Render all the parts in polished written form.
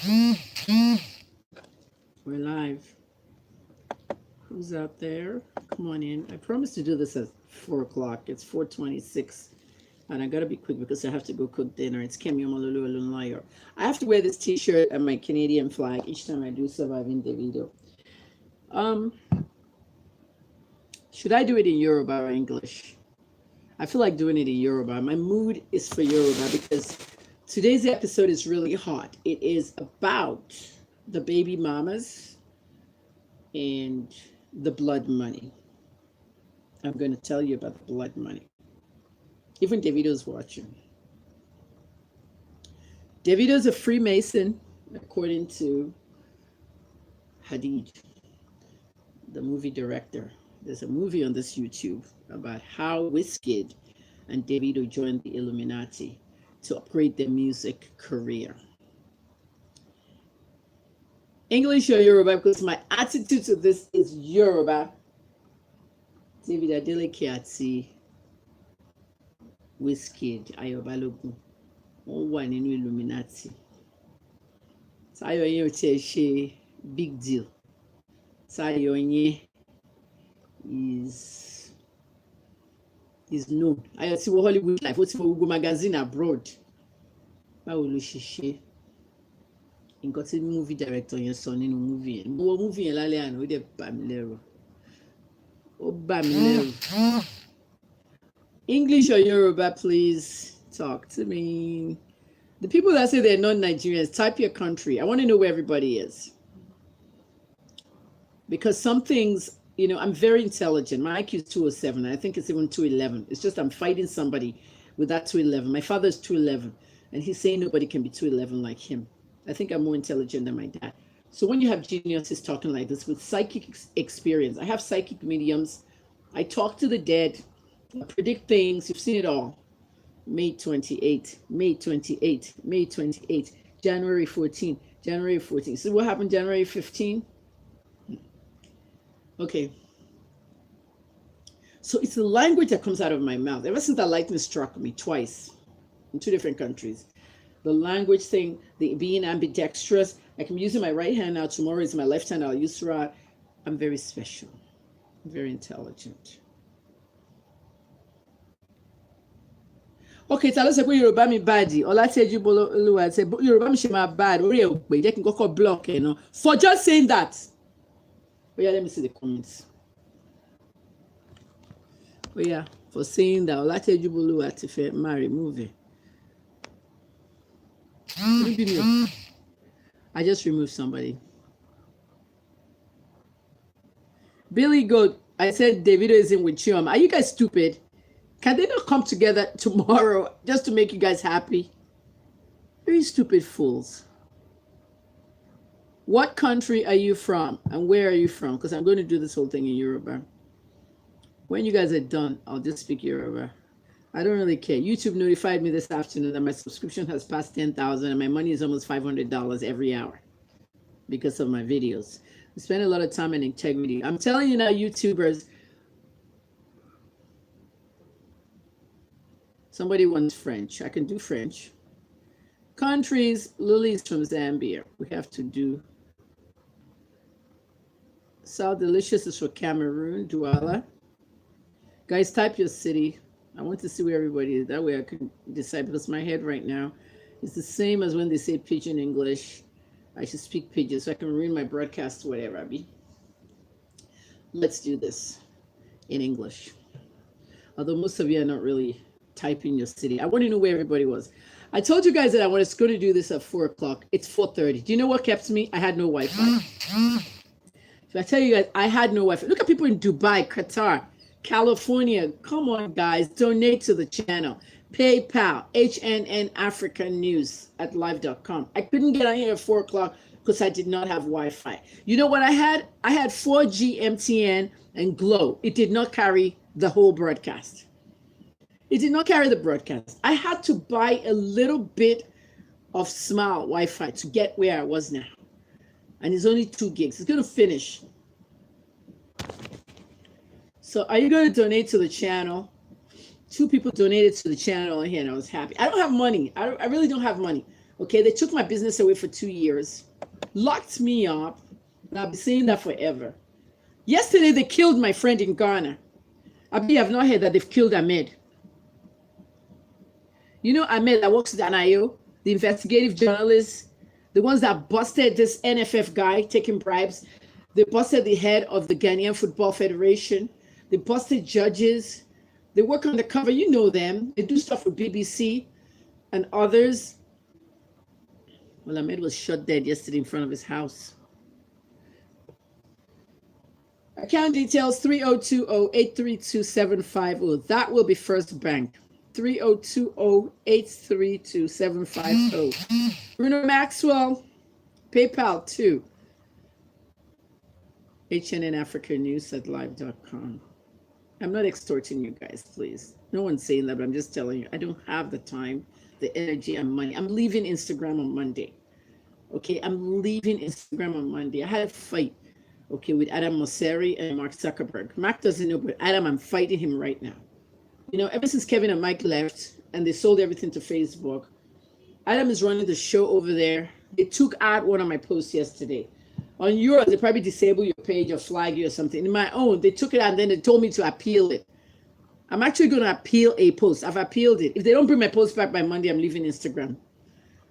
We're live. Who's out there? Come on in. I promised to do this at 4 o'clock. It's 4:26. And I gotta be quick because I have to go cook dinner. It's Kemi Omololu Olunlayo. I have to wear this t-shirt and my Canadian flag each time I do Surviving Davido. Um, should I do it in Yoruba or English? I feel like doing it in Yoruba. My mood is for Yoruba because today's episode is really hot. It is about the baby mamas and the blood money. I'm going to tell you about the blood money. Even Davido's watching. Davido's a Freemason, according to Hadid, the movie director. There's a movie on this YouTube about how Wizkid and Davido joined the Illuminati to upgrade their music career. English or Yoruba, because my attitude to this is Yoruba. David Adeleke àti Wizkid Ayobalogun wọ́n wà nínú Illuminati. Táyọ̀ yẹn ò tiẹ̀ ṣe big deal. Táyọ̀ yẹn is known. Ayọ̀ tí wọ́n Hollywood Life, ó ti wọ gbogbo magazine abroad. Báwo ló ṣe ṣe? Nǹkan tí movie director yẹn sọ nínú movie yẹn. Mo wo movie yẹn lálẹ́ àná, ó dẹ̀ bà mí lẹ́rù. Ó bà mí lẹ́rù. English or Yoruba, please talk to me. The people that say they're not Nigerians, type your country. I want to know where everybody is. Because some things, you know, I'm very intelligent. My IQ is 207. I think it's even 211. It's just I'm fighting somebody with that 211. My father is 211. And he's saying nobody can be 211 like him. I think I'm more intelligent than my dad. So when you have geniuses talking like this with psychic experience, I have psychic mediums. I talk to the dead. I predict things. You've seen it all. May 28, May 28, May 28, January 14, January 14. So what happened January 15? Okay. So it's the language that comes out of my mouth. Ever since that lightning struck me twice in 2 different countries. The language thing, the being ambidextrous. Like I'm using my right hand now. Tomorrow is my left hand. I'll use right. I'm very special. I'm very intelligent. Okay, tell us about Yoruba mi badi. Olateju Boluwa said Yoruba mi ṣe ma bad. Ori e o pe jẹ́ kí n kọ́kọ́ block ẹ náà. For just saying that. Oh yeah, let me see the comments. Oh yeah, for saying that Olateju Boluwa ti fẹ́ marry movie. I just removed somebody. Billy Goat, I said Davido isn't with Chioma. Are you guys stupid? Can they not come together tomorrow just to make you guys happy? Very stupid fools. What country are you from? And where are you from? Because I'm going to do this whole thing in Yoruba. When you guys are done, I'll just speak Yoruba. I don't really care. YouTube notified me this afternoon that my subscription has passed 10,000 and my money is almost $500 every hour because of my videos. We spend a lot of time and integrity. I'm telling you now, YouTubers, somebody wants French. I can do French. Countries, Lily's from Zambia. We have to do. South Delicious is for Cameroon, Douala. Guys, type your city. I want to see where everybody is. That way I can decide because my head right now is the same as when they say pidgin English. I should speak pidgin so I can read my broadcast, whatever, Abby. Let's do this in English. Although most of you are not really typing your city. I want to know where everybody was. I told you guys that I was going to do this at 4 o'clock. It's 4:30. Do you know what kept me? I had no Wi-Fi. So I tell you guys, I had no Wi-Fi. Look at people in Dubai, Qatar, California. Come on, guys. Donate to the channel. PayPal, HNN Africa News at live.com. I couldn't get on here at 4 o'clock because I did not have Wi-Fi. You know what I had? I had 4G, MTN, and Glow. It did not carry the whole broadcast. It did not carry the broadcast. I had to buy a little bit of Smile Wi-Fi to get where I was now. And it's only 2 gigs. It's going to finish. So are you going to donate to the channel? 2 people donated to the channel here and I was happy. I don't have money. I really don't have money. Okay, they took my business away for 2 years, locked me up, and I'll be saying that forever. Yesterday, they killed my friend in Ghana. Abi, I've not heard that they've killed Ahmed. You know Ahmed that works at NIO, the investigative journalist, the ones that busted this NFF guy taking bribes. They busted the head of the Ghanaian Football Federation. They busted judges. They work undercover. You know them. They do stuff with BBC and others. Well, Ahmed was shot dead yesterday in front of his house. Account details 3020-832-750. That will be First Bank. 3020-832-750. Bruno Maxwell, PayPal 2. HNNAfricaNews@live.com. I'm not extorting you guys, please. No one's saying that, but I'm just telling you, I don't have the time, the energy, and money. I'm leaving Instagram on Monday. Okay, I'm leaving Instagram on Monday. I had a fight, okay, with Adam Mosseri and Mark Zuckerberg. Mark doesn't know, but Adam, I'm fighting him right now. You know, ever since Kevin and Mike left and they sold everything to Facebook, Adam is running the show over there. They took out one of my posts yesterday. On yours, they probably disable your page or flag you or something. In my own, they took it out and then they told me to appeal it. I'm actually going to appeal a post. I've appealed it. If they don't bring my post back by Monday, I'm leaving Instagram.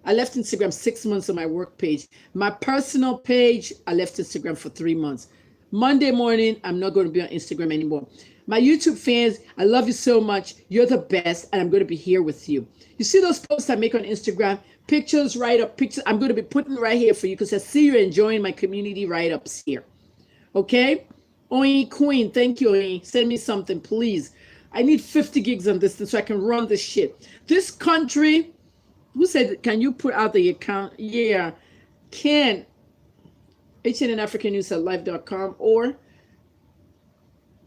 I left Instagram 6 months on my work page. My personal page, I left Instagram for 3 months. Monday morning, I'm not going to be on Instagram anymore. My YouTube fans, I love you so much. You're the best, and I'm going to be here with you. You see those posts I make on Instagram? Pictures, write-up, pictures. I'm going to be putting right here for you because I see you enjoying my community write-ups here. Okay? Oin Queen, thank you, Oin. Send me something, please. I need 50 gigs on this so I can run this shit. This country, who said, can you put out the account? Yeah, can. HNNAfricaNews@live.com or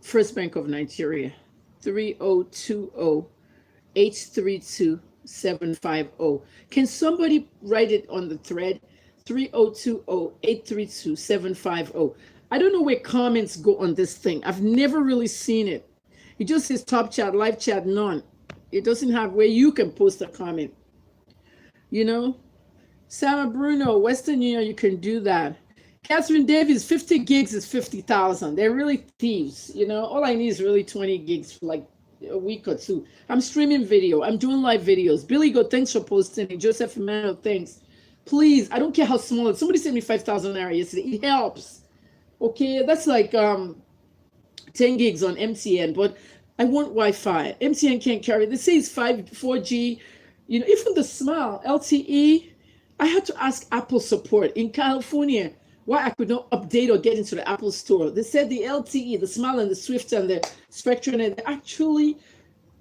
First Bank of Nigeria, 3020-832-750. Can somebody write it on the thread? 3020-832-750. I don't know where comments go on this thing. I've never really seen it. It just says top chat, live chat, none. It doesn't have where you can post a comment. You know? Sama Bruno, Western Union, you can do that. Catherine Davis, 50 gigs is 50,000. They're really thieves. You know, all I need is really 20 gigs for like a week or two. I'm streaming video. I'm doing live videos. Billy Go, thanks for posting. Joseph Emmanuel, thanks. Please, I don't care how small it is. Somebody sent me 5,000 naira yesterday. It helps. Okay, that's like 10 gigs on MTN, but I want Wi-Fi. MTN can't carry it. They say it's 4G. You know, even the Smile, LTE, I had to ask Apple support in California why I could not update or get into the Apple store. They said the LTE, the Smile and the Swift and the Spectrum, they're actually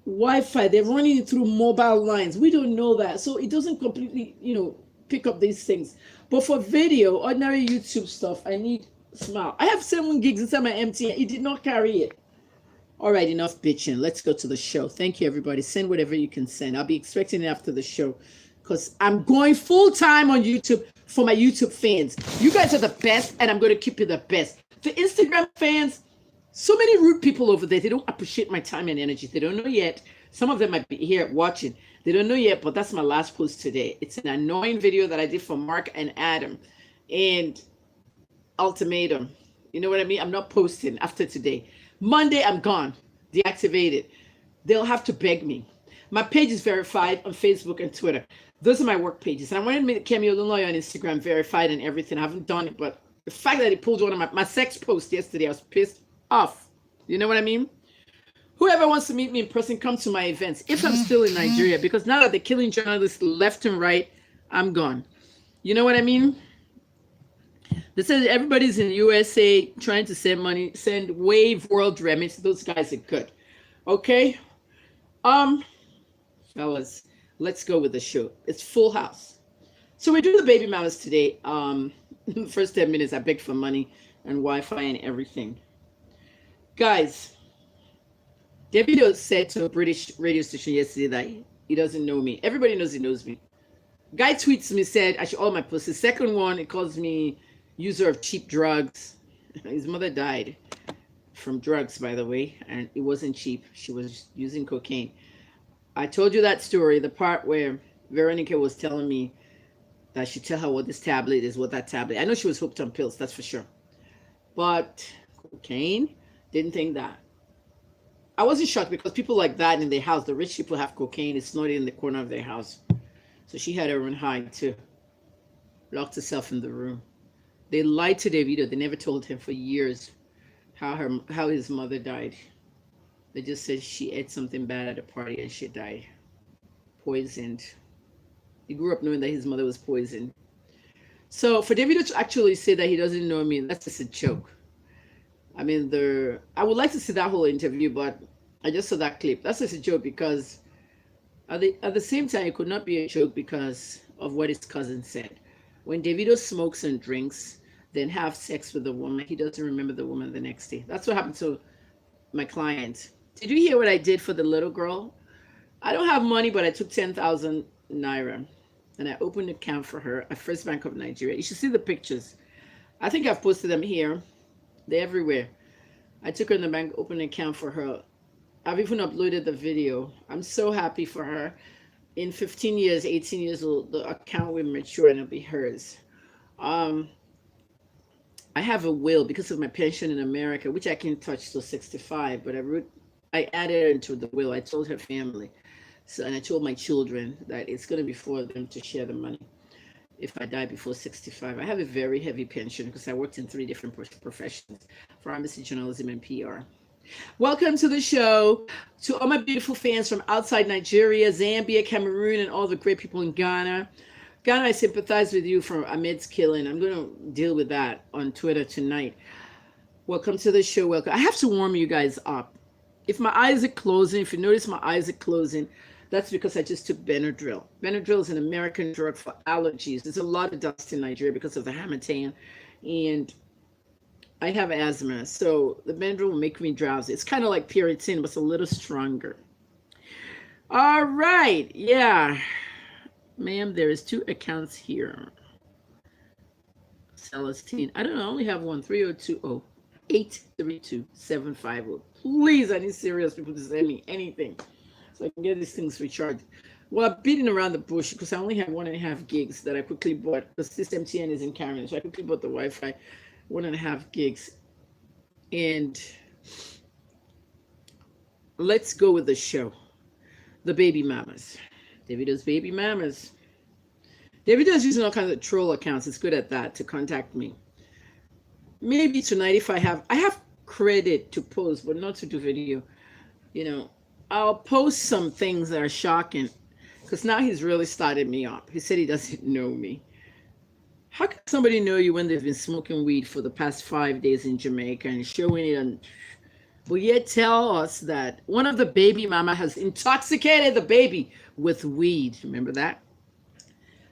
Wi-Fi. They're running it through mobile lines. We don't know that. So it doesn't completely, you know, pick up these things. But for video, ordinary YouTube stuff, I need Smile. I have 7 gigs inside my MTN. It did not carry it. All right, enough bitching. Let's go to the show. Thank you, everybody. Send whatever you can send. I'll be expecting it after the show because I'm going full-time on YouTube for my YouTube fans. You guys are the best, and I'm going to keep you the best. The Instagram fans, so many rude people over there. They don't appreciate my time and energy. They don't know yet. Some of them might be here watching. They don't know yet, but that's my last post today. It's an annoying video that I did for Mark and Adam. And ultimatum. You know what I mean? I'm not posting after today. Monday, I'm gone. Deactivated. They'll have to beg me. My page is verified on Facebook and Twitter. Those are my work pages. And I wanted to make Kemi Olunloyo on Instagram verified and everything. I haven't done it, but the fact that he pulled one of my sex posts yesterday, I was pissed off. You know what I mean? Whoever wants to meet me in person, come to my events. If I'm still in Nigeria, because now that they're killing journalists left and right, I'm gone. You know what I mean? They said everybody's in the USA trying to send money, send Wave World Remits. Those guys are good. Okay? Fellas, let's go with the show. It's full house. So we do the baby mamas today. In the first 10 minutes, I begged for money and Wi-Fi and everything. Guys, Davido said to a British radio station yesterday that he doesn't know me. Everybody knows he knows me. Guy tweets me, said, I should all my posts. The second one, it calls me user of cheap drugs. His mother died from drugs, by the way, and it wasn't cheap. She was using cocaine. I told you that story, the part where Veronica was telling me that she tell her what this tablet is, what that tablet. I know she was hooked on pills, that's for sure. But cocaine, didn't think that. I wasn't shocked because people like that in their house, the rich people have cocaine, it's not in the corner of their house. So she had her own hide too, locked herself in the room. They lied to Davido. They never told him for years how his mother died. They just said she ate something bad at a party and she died, poisoned. He grew up knowing that his mother was poisoned. So for Davido to actually say that he doesn't know me, that's just a joke. I mean, I would like to see that whole interview, but I just saw that clip. That's just a joke because at the same time, it could not be a joke because of what his cousin said. When Davido smokes and drinks, then have sex with a woman, he doesn't remember the woman the next day. That's what happened to my client. Did you hear what I did for the little girl? I don't have money, but I took 10,000 naira and I opened an account for her at First Bank of Nigeria. You should see the pictures. I think I've posted them here. They're everywhere. I took her in the bank, opened an account for her. I've even uploaded the video. I'm so happy for her. In 15 years, 18 years old, the account will mature and it'll be hers. I have a will because of my pension in America, which I can't touch till 65, but I added her into the will. I told her family. So, and I told my children that it's going to be for them to share the money if I die before 65. I have a very heavy pension because I worked in 3 different professions: pharmacy, journalism, and PR. Welcome to the show. To all my beautiful fans from outside Nigeria, Zambia, Cameroon, and all the great people in Ghana. Ghana, I sympathize with you for Ahmed's killing. I'm going to deal with that on Twitter tonight. Welcome to the show. Welcome. I have to warm you guys up. If my eyes are closing, if you notice my eyes are closing, that's because I just took Benadryl. Benadryl is an American drug for allergies. There's a lot of dust in Nigeria because of the Hamatan, and I have asthma, so the Benadryl will make me drowsy. It's kind of like Puritan, but it's a little stronger. All right, yeah. Ma'am, there is 2 accounts here. Celestine. I don't know, I only have one, 3020-832-750. Please, I need serious people to send me anything so I can get these things recharged. Well, I'm beating around the bush because I only have 1.5 gigs that I quickly bought. The system TN isn't carrying, so I quickly bought the Wi-Fi, 1.5 gigs. And let's go with the show. The baby mamas. Davido's baby mamas. Davido's using all kinds of troll accounts. It's good at that, to contact me. Maybe tonight if I have credit to post, but not to do video. You know, I'll post some things that are shocking because now he's really started me up. He said he doesn't know me. How can somebody know you when they've been smoking weed for the past 5 days in Jamaica and showing it on? Will you tell us that one of the baby mama has intoxicated the baby with weed? Remember that?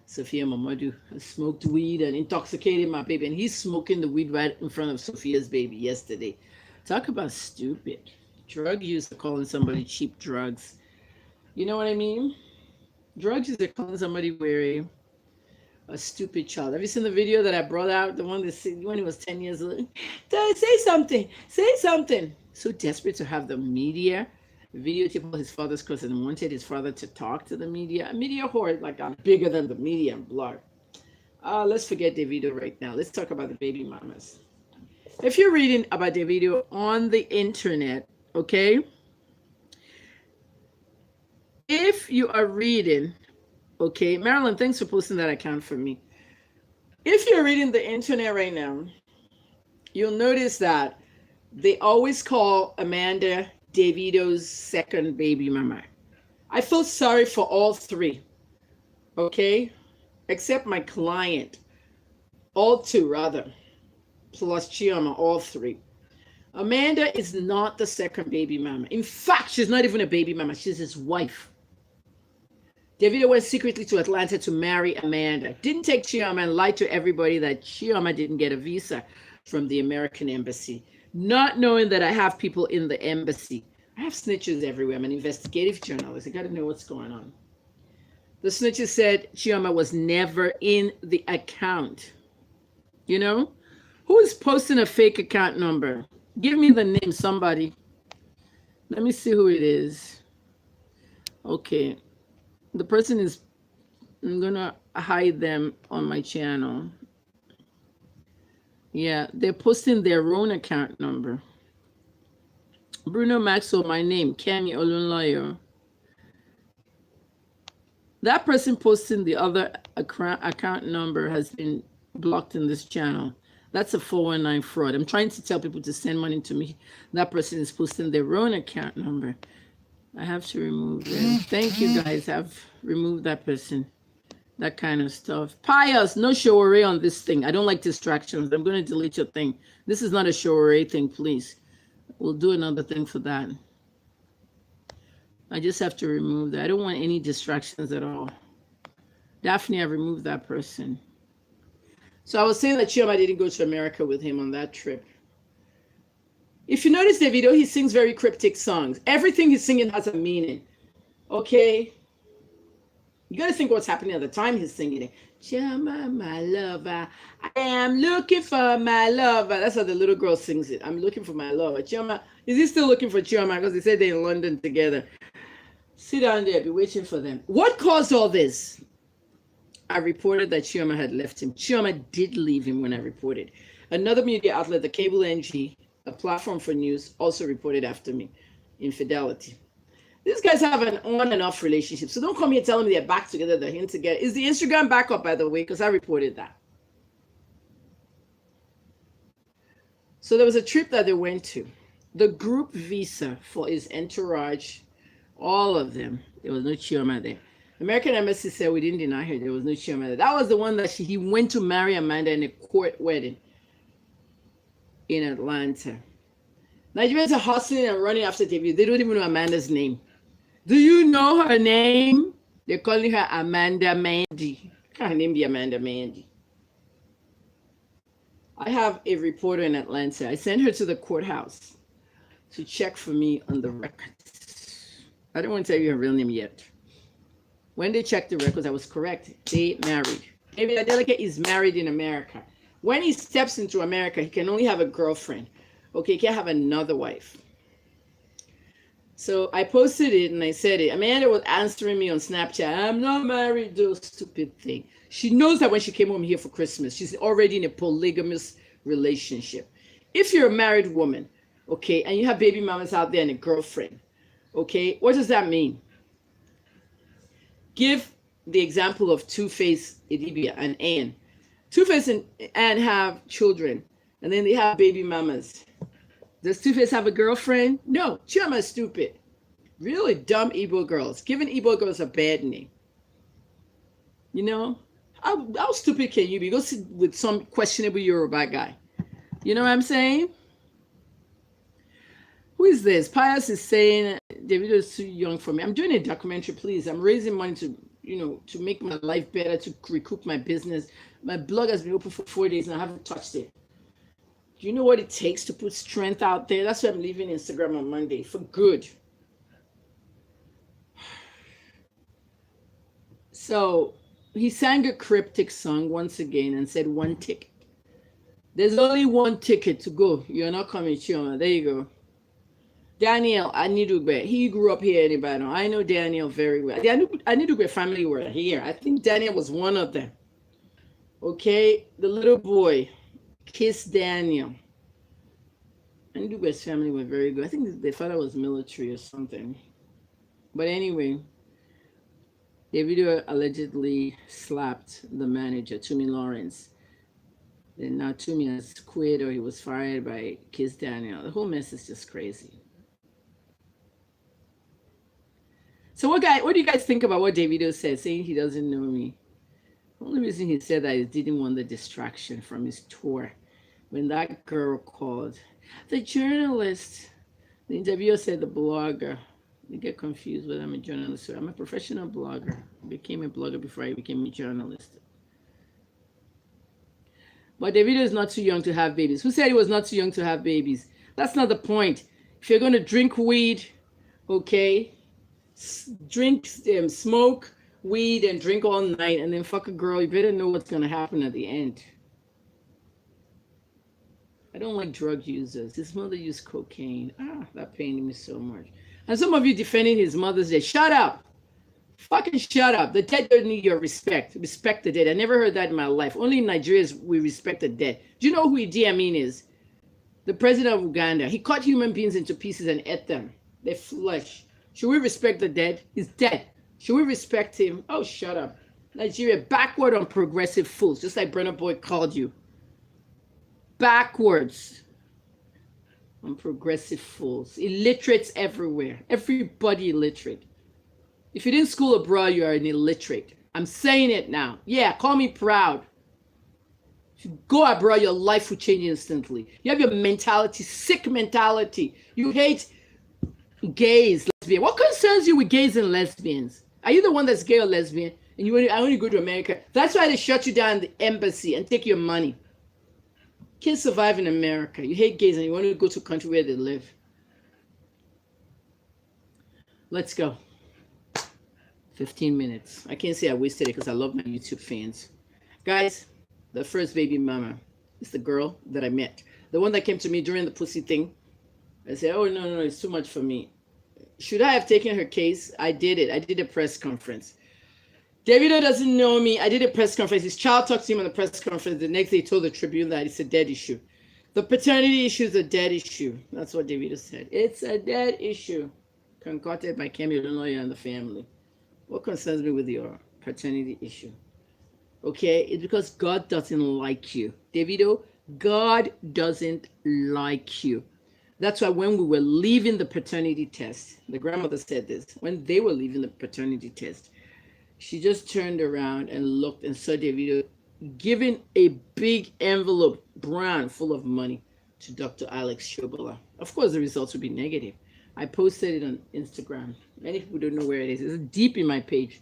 Sophia Mamadou has smoked weed and intoxicated my baby, and he's smoking the weed right in front of Sophia's baby yesterday. Talk about stupid. Drug use are calling somebody cheap drugs. You know what I mean? Drug use are calling somebody wearing a stupid child. Have you seen the video that I brought out? The one when he was 10 years old. Say something. Say something. So desperate to have the media videotape all his father's cousin and wanted his father to talk to the media. A media whore, like I'm bigger than the media and blog. Let's forget Davido right now. Let's talk about the baby mamas. If you're reading about Davido on the internet, okay? If you are reading, okay, Marilyn, thanks for posting that account for me. If you're reading the internet right now, you'll notice that they always call Amanda Davido's second baby mama. I feel sorry for all 3, okay? Except my client. All 2, rather. Plus Chioma, all 3. Amanda is not the second baby mama. In fact, she's not even a baby mama. She's his wife. Davido went secretly to Atlanta to marry Amanda. Didn't take Chioma and lied to everybody that Chioma didn't get a visa from the American embassy. Not knowing that I have people in the embassy. I have snitches everywhere. I'm an investigative journalist. I got to know what's going on. The snitches said Chioma was never in the account. You know? Who is posting a fake account number? Give me the name, somebody. Let me see who it is. Okay. The person is, hide them on my channel. Yeah, they're posting their own account number. Bruno Maxwell, my name, Kemi Olunloyo. That person posting the other account number has been blocked in this channel. That's a 419 fraud. I'm trying to tell people to send money to me. That person is posting their own account number. I have to remove them. Thank you guys. I've removed that person. That kind of stuff. Pious, no showery on this thing. I don't like distractions. I'm going to delete your thing. This is not a showery thing, please. We'll do another thing for that. I just have to remove that. I don't want any distractions at all. Daphne, I removed that person. So I was saying that Chioma didn't go to America with him on that trip. If you notice the video, he sings very cryptic songs. Everything he's singing has a meaning. Okay? You got to think what's happening at the time he's singing it. Chioma, my lover, I am looking for my lover. That's how the little girl sings it. I'm looking for my lover. Chioma, is he still looking for Chioma? Because they said they're in London together. Sit down there, be waiting for them. What caused all this? I reported that Chioma had left him. Chioma did leave him when I reported. Another media outlet, the Cable NG, a platform for news, also reported after me. Infidelity. These guys have an on and off relationship. So don't come here telling me they're back together, they're in together. Is the Instagram back up, by the way? Because I reported that. So there was a trip that they went to. The group visa for his entourage, all of them, there was no Chioma there. American Embassy said we didn't deny her. There was no Chioma there. That was the one that he went to marry Amanda in a court wedding in Atlanta. Nigerians are hustling and running after David. They don't even know Amanda's name. Do you know her name? They're calling her Amanda Mandy. Can her name be Amanda Mandy? I have a reporter in Atlanta. I sent her to the courthouse to check for me on the records. I don't want to tell you her real name yet. When they checked the records, I was correct. They married. David Adeleke is married in America. When he steps into America, he can only have a girlfriend. Okay, he can't have another wife. So I posted it and I said it. Amanda was answering me on Snapchat. I'm not married, those stupid thing. She knows that when she came home here for Christmas, she's already in a polygamous relationship. If you're a married woman, okay, and you have baby mamas out there and a girlfriend, okay, what does that mean? Give the example of Two-Face Idibia and Ann. Two-Face and Ann have children, and then they have baby mamas. Does Two-Face have a girlfriend? No, Chioma is stupid. Really dumb Igbo girls. Giving Igbo girls a bad name. You know? How stupid can you be? Go sit with some questionable Yoruba guy. You know what I'm saying? Who is this? Pius is saying, Davido is too young for me. I'm doing a documentary, please. I'm raising money to, to make my life better, to recoup my business. My blog has been open for 4 days and I haven't touched it. Do you know what it takes to put strength out there? That's why I'm leaving Instagram on Monday for good. So he sang a cryptic song once again and said one ticket. There's only one ticket to go. You're not coming, Chioma. There you go. Daniel Anidugbe. He grew up here in Ibadan. I know Daniel very well. The Anidugbe family were here. I think Daniel was one of them. Okay, the little boy. Kiss Daniel. And Dugbe's family were very good. I think their father was military or something. But anyway, Davido allegedly slapped the manager, Toomey Lawrence. Then now Toomey has quit or he was fired by Kiss Daniel. The whole mess is just crazy. So what do you guys think about what Davido said, saying he doesn't know me? The only reason he said that is he didn't want the distraction from his tour. When that girl called, the journalist, the interviewer said the blogger. They get confused whether I'm a journalist or I'm a professional blogger. I became a blogger before I became a journalist. But Davido is not too young to have babies. Who said he was not too young to have babies? That's not the point. If you're going to drink weed, okay, smoke weed and drink all night and then fuck a girl, you better know what's going to happen at the end. I don't like drug users. His mother used cocaine. That pained me so much. And some of you defending his Mother's Day. Shut up. Fucking shut up. The dead don't need your respect. Respect the dead. I never heard that in my life. Only in Nigeria we respect the dead. Do you know who Idi Amin is? The president of Uganda. He cut human beings into pieces and ate them. Their flesh. Should we respect the dead? He's dead. Should we respect him? Oh, shut up. Nigeria, backward on progressive fools, just like Brenner Boy called you. Backwards on progressive fools. Illiterates everywhere. Everybody illiterate. If you didn't school abroad, you are an illiterate. I'm saying it now. Yeah, call me proud. If you go abroad, your life will change instantly. You have your mentality, sick mentality. You hate gays, lesbians. What concerns you with gays and lesbians? Are you the one that's gay or lesbian? And I only go to America. That's why they shut you down at the embassy and take your money. Kids survive in America. You hate gays and you want to go to a country where they live. Let's go. 15 minutes. I can't say I wasted it because I love my YouTube fans. Guys, the first baby mama is the girl that I met. The one that came to me during the pussy thing. I said, oh, no, it's too much for me. Should I have taken her case? I did it. I did a press conference. Davido doesn't know me. I did a press conference. His child talked to him on the press conference. The next day he told the Tribune that it's a dead issue. The paternity issue is a dead issue. That's what Davido said. It's a dead issue. Concocted by Kemi Olunloyo and the family. What concerns me with your paternity issue? Okay, it's because God doesn't like you. Davido, God doesn't like you. That's why when we were leaving the paternity test, the grandmother said this, when they were leaving the paternity test, she just turned around and looked and saw Davido giving a big envelope, brown, full of money to Dr. Alex Shobola. Of course, the results would be negative. I posted it on Instagram. Many people don't know where it is. It's deep in my page.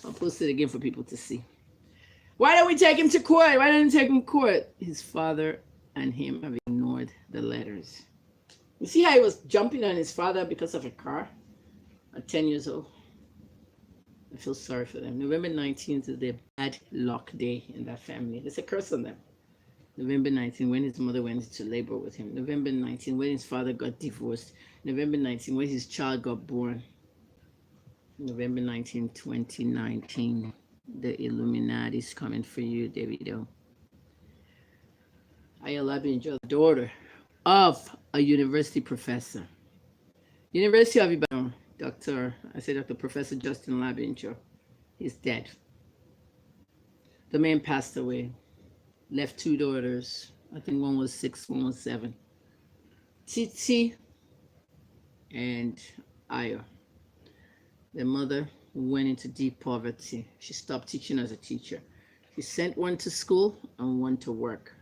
I'll post it again for people to see. Why don't we take him to court? Why don't we take him to court? His father and him have ignored the letters. You see how he was jumping on his father because of a car at 10 years old? I feel sorry for them. November 19th is their bad luck day in that family. There's a curse on them. November 19th, when his mother went into labor with him. November 19th, when his father got divorced. November 19th, when his child got born. November 19th, 2019. The Illuminati is coming for you, Davido. Ayola Benjo's daughter of a university professor. University of Ibadan, Dr. Professor Justin Labincho. He's dead. The man passed away. Left two daughters. I think one was 6, one was 7. Titi and Ayo. The mother went into deep poverty. She stopped teaching as a teacher. She sent one to school and one to work.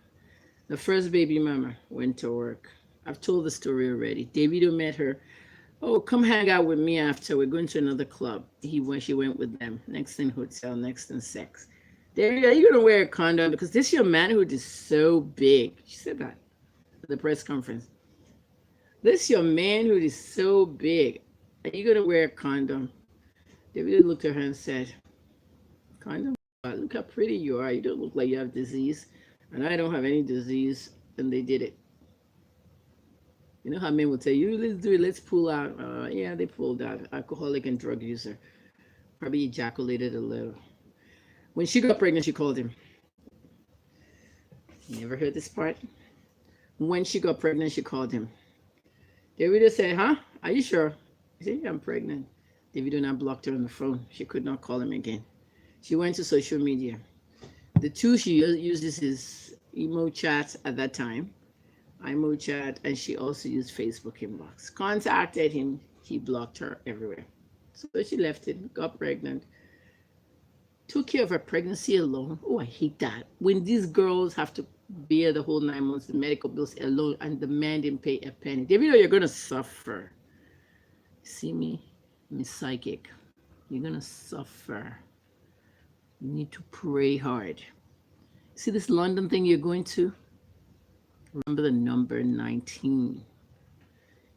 The first baby mama went to work. I've told the story already. Davido met her. Oh, come hang out with me after. We're going to another club. She went with them. Next thing hotel, next thing sex. Davido, are you going to wear a condom? Because this your manhood is so big. She said that at the press conference. This your manhood is so big. Are you going to wear a condom? Davido looked at her and said, condom? Look how pretty you are. You don't look like you have disease. And I don't have any disease. And they did it. You know how men will tell you, let's do it, let's pull out. Yeah, they pulled out. Alcoholic and drug user. Probably ejaculated a little. When she got pregnant, she called him. You never heard this part? When she got pregnant, she called him. Davido said, huh? Are you sure? He said, yeah, I'm pregnant. Davido now blocked her on the phone. She could not call him again. She went to social media. The two she uses his emo chat at that time. IMO chat, and she also used Facebook inbox. Contacted him, he blocked her everywhere. So she left it, got pregnant, took care of her pregnancy alone. Oh, I hate that. When these girls have to bear the whole 9 months, the medical bills alone, and the man didn't pay a penny. Davido, you're gonna suffer. See me? I'm psychic. You're gonna suffer. You need to pray hard. See this London thing you're going to? Remember the number 19.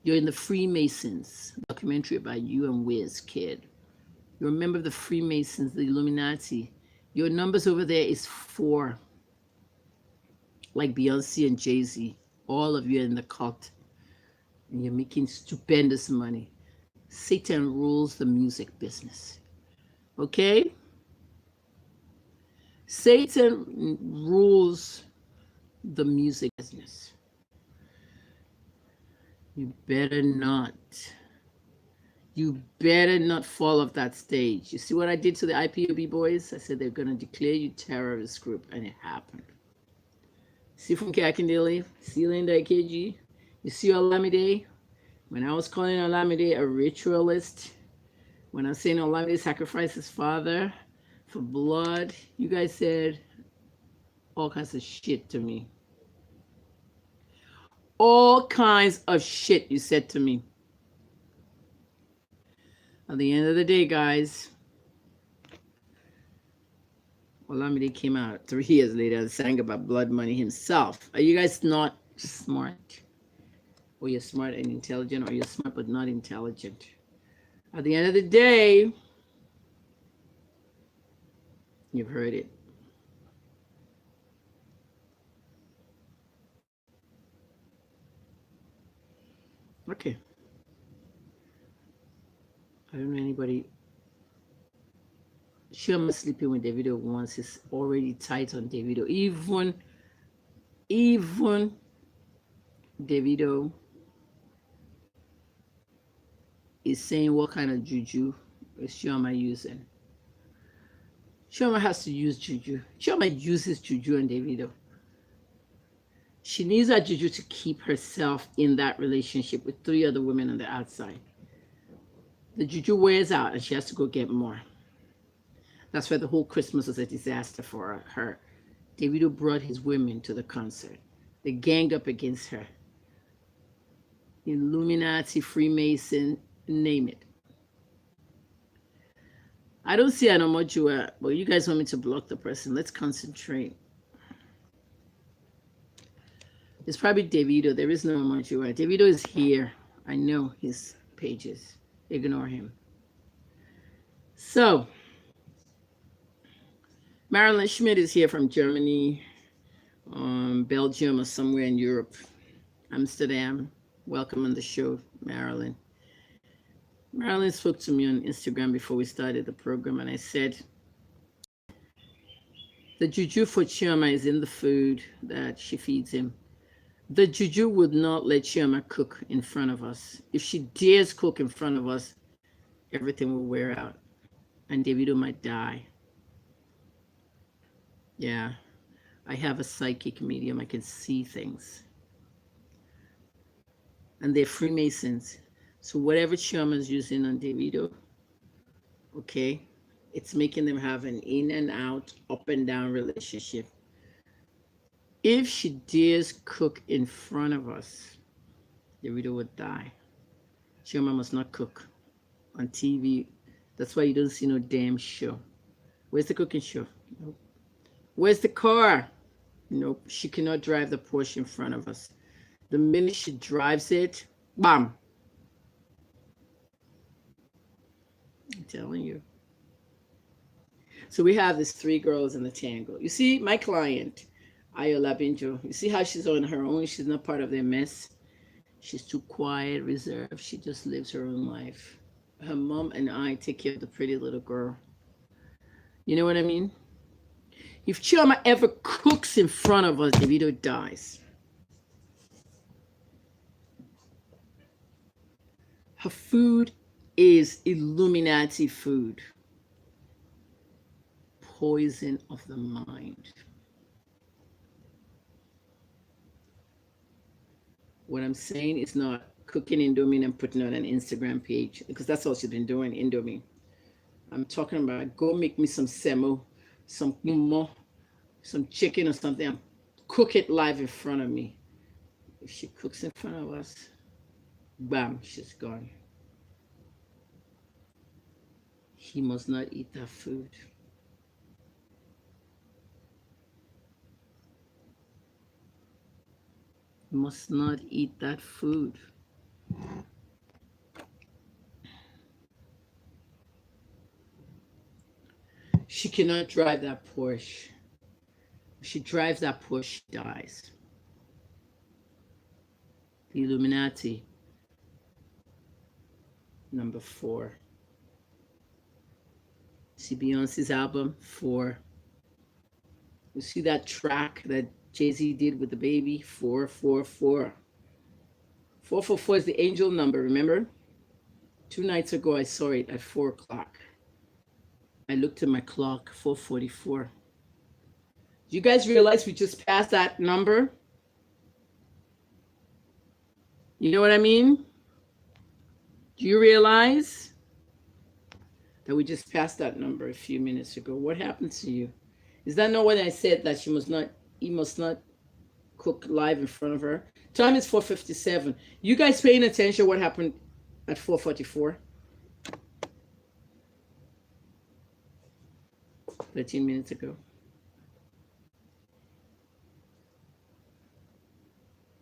You're in the Freemasons, documentary about you and Wiz Kid. You remember the Freemasons, the Illuminati. Your numbers over there is 4. Like Beyonce and Jay-Z. All of you are in the cult. And you're making stupendous money. Satan rules the music business. Okay? Satan rules the music business. You better not. You better not fall off that stage. You see what I did to the IPOB boys? I said they're going to declare you terrorist group, and it happened. See from Kakindele, see Linda KG, you see Olamide. When I was calling Olamide a ritualist, when I was saying Olamide sacrificed his father for blood, you guys said all kinds of shit to me. All kinds of shit you said to me. At the end of the day, guys, Olamide came out 3 years later and sang about blood money himself. Are you guys not smart? Or you're smart and intelligent, or you're smart but not intelligent? At the end of the day, you've heard it. Okay. I don't know anybody. Chioma sleeping with Davido once is already tight on Davido. Even Davido is saying what kind of juju is Chioma using. Chioma has to use juju. Chioma uses juju on Davido. She needs that juju to keep herself in that relationship with 3 other women on the outside. The juju wears out and she has to go get more. That's why the whole Christmas was a disaster for her. Davido brought his women to the concert. They ganged up against her. Illuminati, Freemason, name it. I don't see Anomojua, but you guys want me to block the person. Let's concentrate. It's probably Davido. There is no Anomojua. Davido is here. I know his pages. Ignore him. So, Marilyn Schmidt is here from Germany, Belgium, or somewhere in Europe. Amsterdam. Welcome on the show, Marilyn. Marilyn spoke to me on Instagram before we started the program, and I said, the juju for Chioma is in the food that she feeds him. The juju would not let Chioma cook in front of us. If she dares cook in front of us, everything will wear out, and Davido might die. Yeah, I have a psychic medium. I can see things. And they're Freemasons. So whatever Chioma's using on Davido, okay, it's making them have an in and out, up and down relationship. If she dares cook in front of us, Davido would die. Chioma must not cook on TV. That's why you don't see no damn show. Where's the cooking show? Nope. Where's the car? Nope. She cannot drive the Porsche in front of us. The minute she drives it, bam. I'm telling you. So we have these 3 girls in the tangle. You see, my client, Ayola Binjo, you see how she's on her own? She's not part of their mess. She's too quiet, reserved. She just lives her own life. Her mom and I take care of the pretty little girl. You know what I mean? If Chioma ever cooks in front of us, Davido dies. Her food is Illuminati food. Poison of the mind. What I'm saying is not cooking Indomie and putting on an Instagram page, because that's all she's been doing, Indomie. I'm talking about go make me some semo, some kumo, some chicken or something, and cook it live in front of me. If she cooks in front of us, bam, she's gone. He must not eat that food. He must not eat that food. She cannot drive that Porsche. If she drives that Porsche, she dies. The Illuminati. Number 4. See Beyonce's album 4. You see that track that Jay-Z did with the baby? 444. 444 is the angel number, remember? 2 nights ago, I saw it at 4 o'clock. I looked at my clock, 444. Do you guys realize we just passed that number? You know what I mean? Do you realize that we just passed that number a few minutes ago? What happened to you? Is that not when I said that he must not cook live in front of her? Time is 4:57. You guys paying attention what happened at 4:44? 13 minutes ago.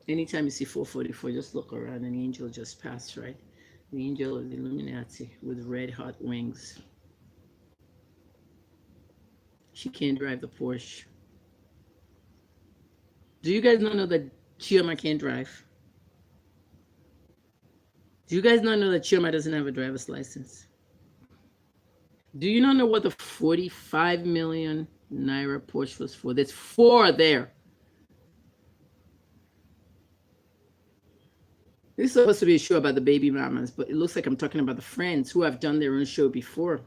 Anytime you see 4:44, just look around. An angel just passed, right? The angel of the Illuminati with red hot wings. She can't drive the Porsche. Do you guys not know that Chioma can't drive? Do you guys not know that Chioma doesn't have a driver's license? Do you not know what the 45 million naira Porsche was for? There's 4 there. This is supposed to be a show about the baby mamas, but it looks like I'm talking about the friends who have done their own show before.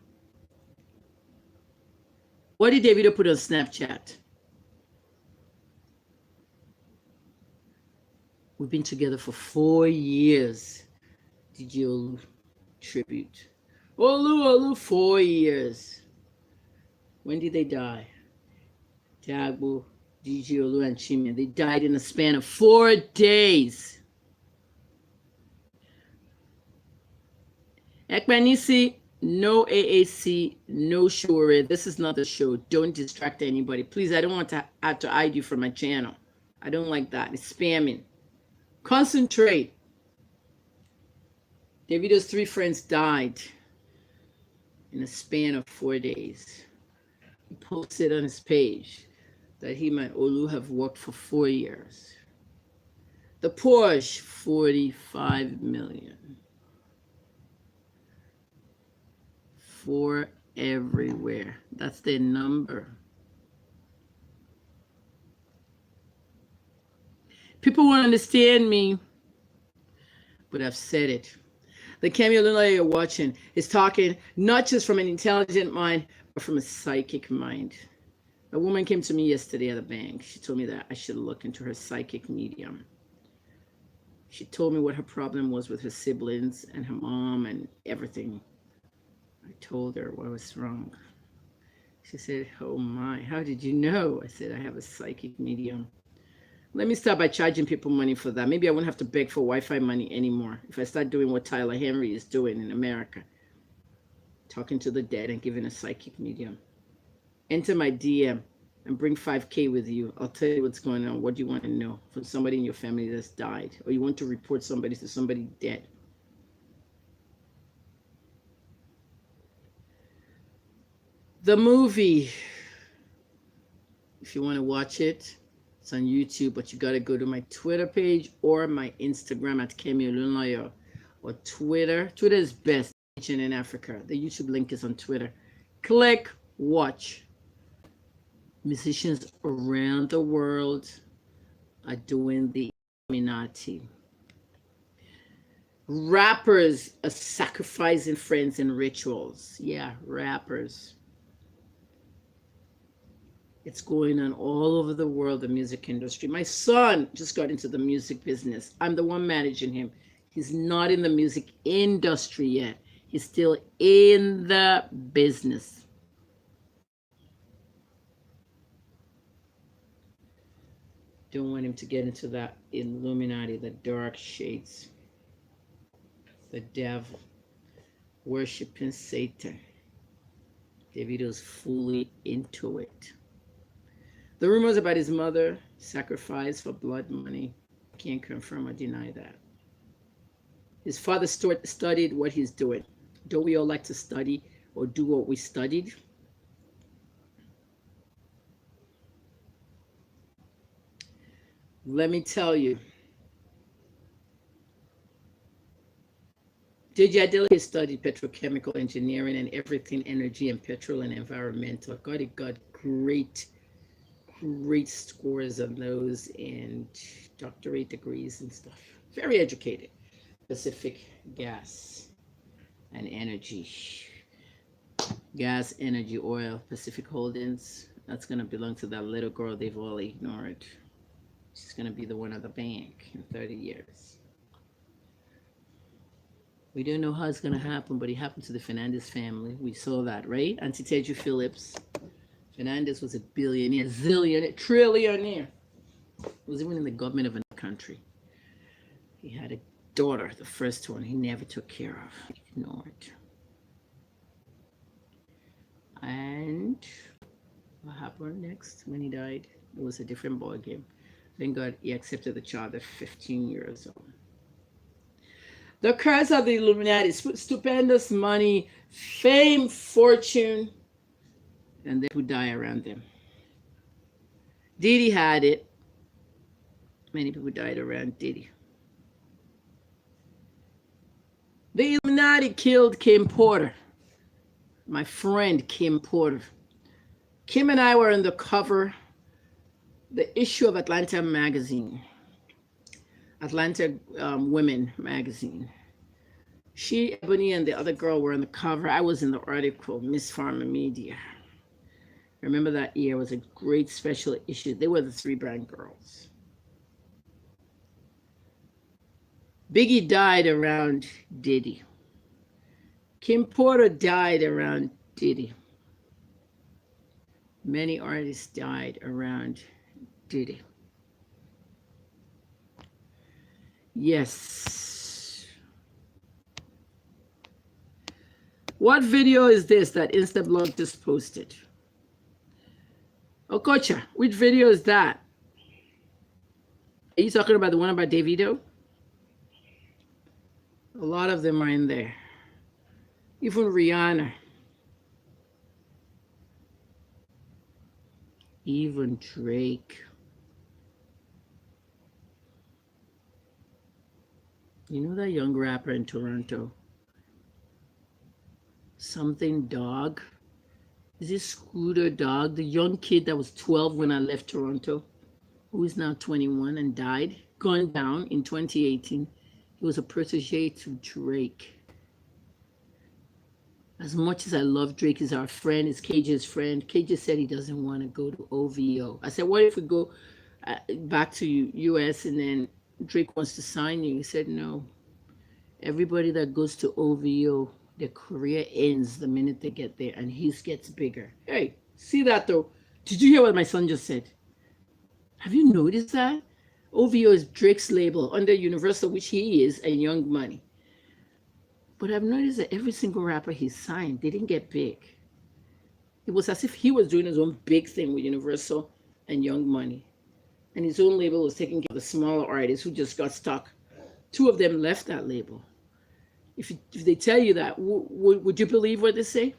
What did Davido put on Snapchat? We've been together for 4 years. DJ Olu tribute. Olu, 4 years. When did they die? Dagbo, DJ Olu, and Chimia. They died in a span of 4 days. Ekmanisi, no AAC, no Shore. This is not the show. Don't distract anybody. Please, I don't want to have to hide you from my channel. I don't like that. It's spamming. Concentrate. Davido's 3 friends died in a span of 4 days. He posted on his page that he and Olu have worked for 4 years. The Porsche, 45 million. 4 everywhere. That's their number. People won't understand me, but I've said it. The Keminications you're watching is talking not just from an intelligent mind, but from a psychic mind. A woman came to me yesterday at the bank. She told me that I should look into her psychic medium. She told me what her problem was with her siblings and her mom and everything. I told her what was wrong. She said, "Oh my, how did you know?" I said, "I have a psychic medium." Let me start by charging people money for that. Maybe I won't have to beg for Wi-Fi money anymore if I start doing what Tyler Henry is doing in America. Talking to the dead and giving a psychic medium. Enter my DM and bring 5K with you. I'll tell you what's going on. What do you want to know from somebody in your family that's died? Or you want to report somebody to somebody dead? The movie, if you want to watch it, it's on YouTube, but you got to go to my Twitter page or my Instagram at Keminications or Twitter. Twitter is best in Africa. The YouTube link is on Twitter. Click, watch. Musicians around the world are doing the Illuminati. Rappers are sacrificing friends in rituals. Yeah, rappers. It's going on all over the world, the music industry. My son just got into the music business. I'm the one managing him. He's not in the music industry yet. He's still in the business. Don't want him to get into that Illuminati, the dark shades, the devil, worshiping Satan. Davido's fully into it. The rumors about his mother sacrificed for blood money, can't confirm or deny that. His father studied what he's doing. Don't we all like to study or do what we studied? Let me tell you, Dejadilke studied petrochemical engineering and everything energy and petrol and environmental. Got great scores on those and doctorate degrees and stuff. Very educated. Pacific Gas and Energy. Gas, energy, oil, Pacific Holdings. That's going to belong to that little girl they've all ignored. She's going to be the one at the bank in 30 years. We don't know how it's going to happen, but it happened to the Fernandez family. We saw that, right? Auntie Teju Phillips. Fernandez was a billionaire, zillionaire, trillionaire. He was even in the government of another country. He had a daughter, the first one, he never took care of, ignored. And what happened next when he died? It was a different ball game. Thank God he accepted the child at 15 years old. The curse of the Illuminati, stupendous money, fame, fortune, and they who die around them. Didi had it. Many people died around Didi. The Illuminati killed Kim Porter, my friend Kim Porter. Kim and I were on the cover, the issue of Atlanta magazine, Atlanta Women magazine. She, Ebony, and the other girl were on the cover. I was in the article, Miss Pharma Media. Remember that year was a great special issue. They were the three brown girls. Biggie died around Diddy. Kim Porter died around Diddy. Many artists died around Diddy. Yes. What video is this that Instablog just posted? Okocha, which video is that? Are you talking about the one about Davido? A lot of them are in there. Even Rihanna. Even Drake. You know that young rapper in Toronto? Something Dog? Is it Scooter Dog? The young kid that was 12 when I left Toronto, who is now 21 and died, gunned down in 2018. He was a protege to Drake. As much as I love Drake, he's our friend, he's KJ's friend. KJ said he doesn't want to go to OVO. I said, what if we go back to US and then Drake wants to sign you? He said, no. Everybody that goes to OVO, their career ends the minute they get there, and his gets bigger. Hey, see that though? Did you hear what my son just said? Have you noticed that? OVO is Drake's label under Universal, which he is, and Young Money. But I've noticed that every single rapper he signed, they didn't get big. It was as if he was doing his own big thing with Universal and Young Money. And his own label was taking care of the smaller artists who just got stuck. Two of them left that label. If they tell you that, would you believe what they say?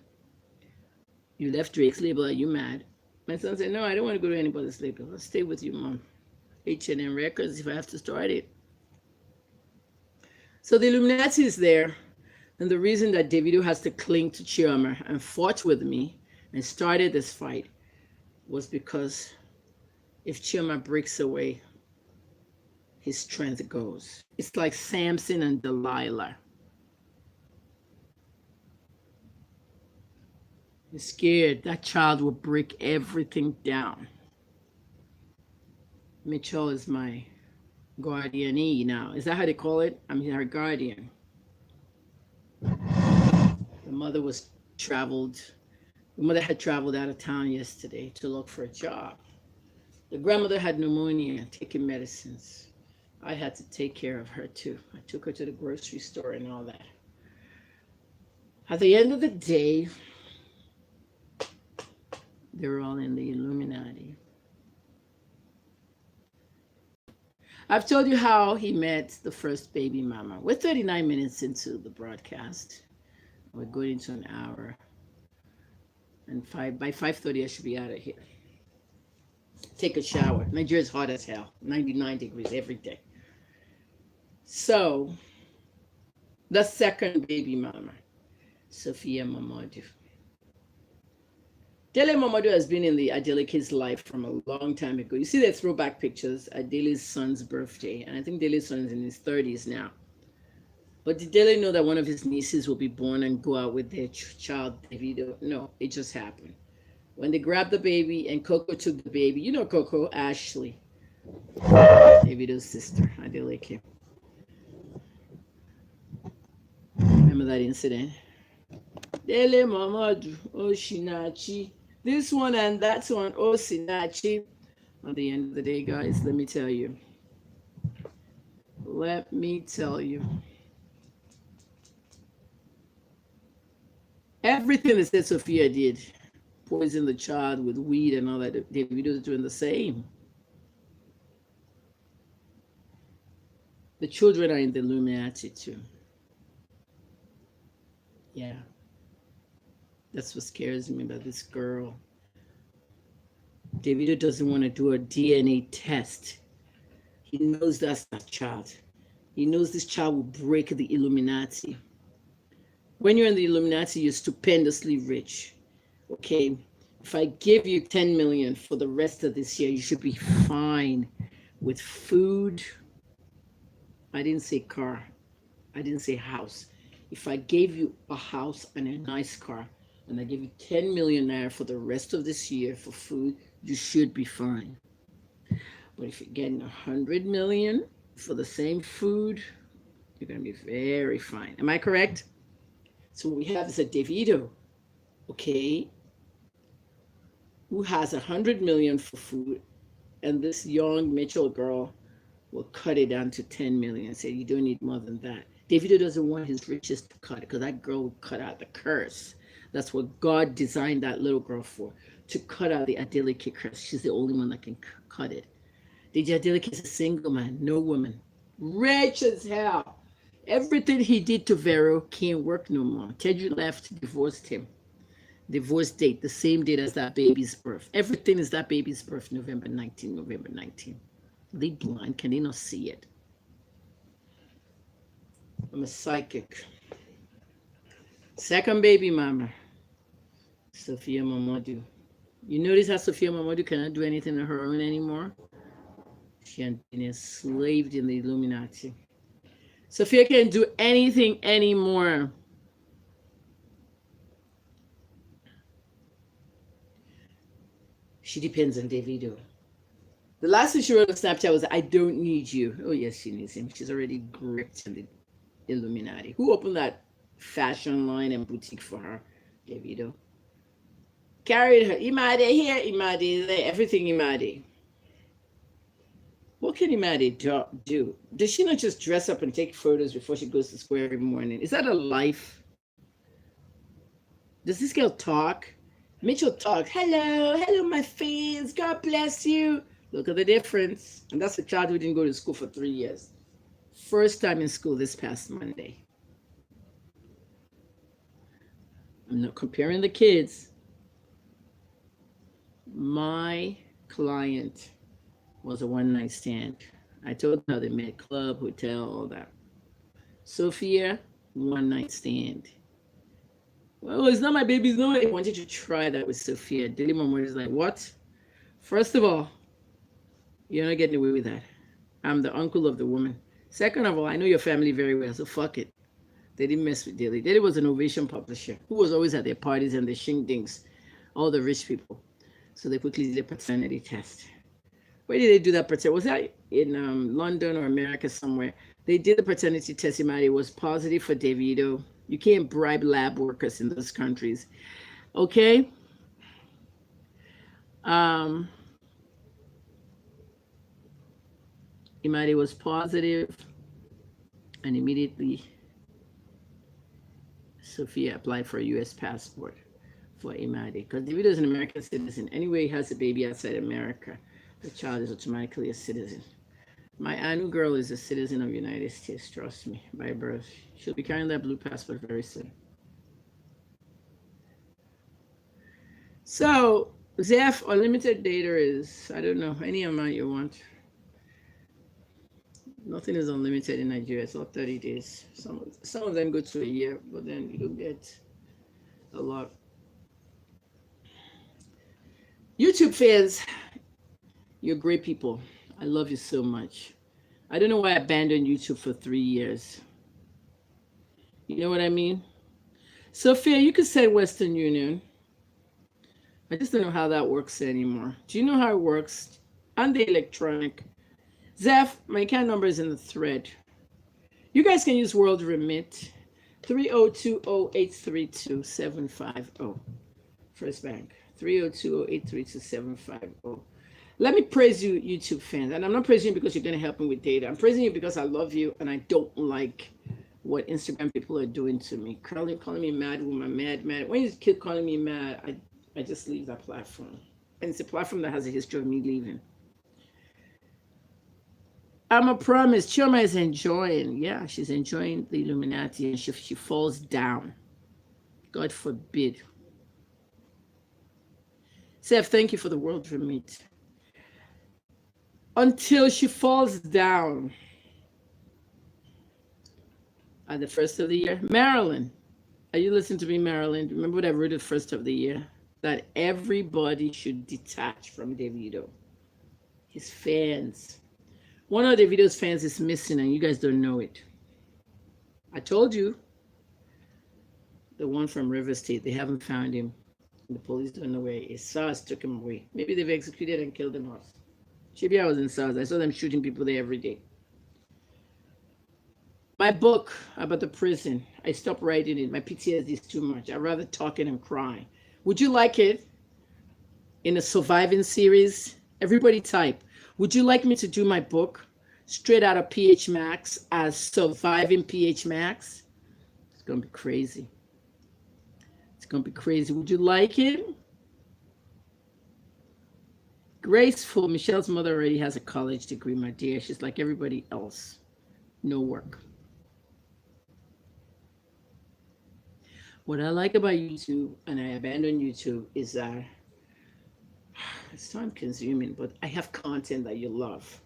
You left Drake's label, are you mad? My son said, no, I don't want to go to anybody's label. I'll stay with you, Mom. H&M Records if I have to start it. So the Illuminati is there. And the reason that Davido has to cling to Chioma and fought with me and started this fight was because if Chioma breaks away, his strength goes. It's like Samson and Delilah. He's scared that child will break everything down. Mitchell is my guardianee now. Is that how they call it? I'm her guardian. The mother had traveled out of town yesterday to look for a job. The grandmother had pneumonia, taking medicines. I had to take care of her too. I took her to the grocery store and all that. At the end of the day, they're all in the Illuminati. I've told you how he met the first baby mama. We're 39 minutes into the broadcast. We're going into an hour. And by 5:30, I should be out of here. Take a shower. Nigeria's hot as hell. 99 degrees every day. So, The second baby mama, Sophia Mamadou. Dele Mamadou has been in the Adele kid's life from a long time ago. You see the throwback pictures at Dele's son's birthday, and I think Dele's son is in his 30s now. But did Dele know that one of his nieces will be born and go out with their child, Davido? No, it just happened. When they grabbed the baby and Coco took the baby, you know Coco, Ashley, Davido's sister, Adeleke. Remember that incident? Dele Mamadou, Oshinachi. This one and that one, Osinachi. At the end of the day, guys, let me tell you. Let me tell you. Everything that said Sophia did, poison the child with weed and all that, Davido's doing the same. The children are in the Illuminati too. Yeah. That's what scares me about this girl. Davido doesn't want to do a DNA test. He knows that's that child. He knows this child will break the Illuminati. When you're in the Illuminati, you're stupendously rich. Okay? If I give you 10 million for the rest of this year, you should be fine with food. I didn't say car. I didn't say house. If I gave you a house and a nice car, and I give you 10 million naira for the rest of this year for food, you should be fine. But if you're getting 100 million for the same food, you're going to be very fine. Am I correct? So what we have is a Davido, okay, who has 100 million for food, and this young Mitchell girl will cut it down to 10 million and say, you don't need more than that. Davido doesn't want his riches to cut it because that girl will cut out the curse. That's what God designed that little girl for, to cut out the Adeleke curse. She's the only one that can cut it. DJ Adeleke is a single man, no woman. Rich as hell. Everything he did to Vero can't work no more. Teju left, divorced him. Divorce date, the same date as that baby's birth. Everything is that baby's birth, November 19, November 19. They blind, can they not see it? I'm a psychic. Second baby mama, Sophia Mamadou. You notice how Sophia Mamadou cannot do anything on her own anymore? She had been enslaved in the Illuminati. Sophia can't do anything anymore. She depends on Davido. The last thing she wrote on Snapchat was, I don't need you. Oh, yes, she needs him. She's already gripped in the Illuminati. Who opened that fashion line and boutique for her? Davido. Carried her. Imade here, Imade there. Everything Imade. What can Imade do? Does she not just dress up and take photos before she goes to school every morning? Is that a life? Does this girl talk? Mitchell talk. Hello, my fans. God bless you. Look at the difference. And that's a child who didn't go to school for 3 years. First time in school this past Monday. I'm not comparing the kids. My client was a one-night stand. I told them how they met, club, hotel, all that. Sophia, one-night stand. Well, it's not my baby's. No, I wanted to try that with Sophia. Daily Mama is like, what? First of all, you're not getting away with that. I'm the uncle of the woman. Second of all, I know your family very well, so fuck it. They didn't mess with Daily. Daily was an Ovation publisher who was always at their parties and the shingdings, all the rich people. So they quickly did a paternity test. Where did they do that paternity? Was that in London or America somewhere? They did the paternity test. It was positive for Davido. You can't bribe lab workers in those countries. Okay? Imadi was positive, and immediately Sophia applied for a U.S. passport for Imadi because Davido is an American citizen. Anyway, he has a baby outside America. The child is automatically a citizen. My Anu girl is a citizen of the United States, trust me, by birth. She'll be carrying that blue passport very soon. So, Zeph, unlimited data is, I don't know, any amount you want. Nothing is unlimited in Nigeria. It's all 30 days. Some of them go to a year, but then you don't get a lot. YouTube fans, you're great people. I love you so much. I don't know why I abandoned YouTube for 3 years. You know what I mean? Sophia, you could say Western Union. I just don't know how that works anymore. Do you know how it works? On the electronic. Zeph, my account number is in the thread. You guys can use World Remit. 3020832750. First Bank. 3020832750. Let me praise you, YouTube fans. And I'm not praising you because you're going to help me with data. I'm praising you because I love you and I don't like what Instagram people are doing to me. Calling me mad woman, mad. When you keep calling me mad, I just leave that platform. And it's a platform that has a history of me leaving. I'm a promise. Chioma is enjoying. Yeah, she's enjoying the Illuminati and she falls down. God forbid. Seth, thank you for the World Remit. Until she falls down at the first of the year. Marilyn, are you listening to me, Marilyn? Remember what I wrote at the first of the year? That everybody should detach from Davido. His fans. One of Davido's fans is missing and you guys don't know it. I told you. The one from River State, they haven't found him. The police don't know where he is. SARS took him away. Maybe they've executed and killed him off. Maybe I was in SARS. I saw them shooting people there every day. My book about the prison, I stopped writing it. My PTSD is too much. I'd rather talk it and cry. Would you like it in a surviving series? Everybody type. Would you like me to do my book straight out of PH Max as surviving PH Max? It's going to be crazy. It's going to be crazy. Would you like it? Graceful. Michelle's mother already has a college degree, my dear. She's like everybody else. No work. What I like about YouTube, and I abandoned YouTube, is that it's time consuming, but I have content that you love.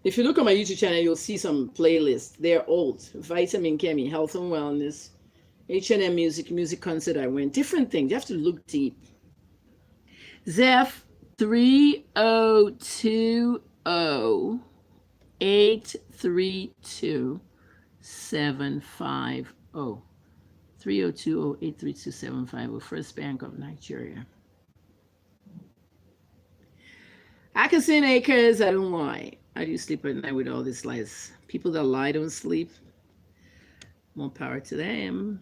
If you look at my YouTube channel, you'll see some playlists. They're old. Vitamin Kemi, Health and Wellness, H&M Music Concert I went. Different things. You have to look deep. Zeph 3020832750. 3020832750. First Bank of Nigeria. I can see in acres. I don't lie. How do you sleep at night with all these lies? People that lie don't sleep. More power to them.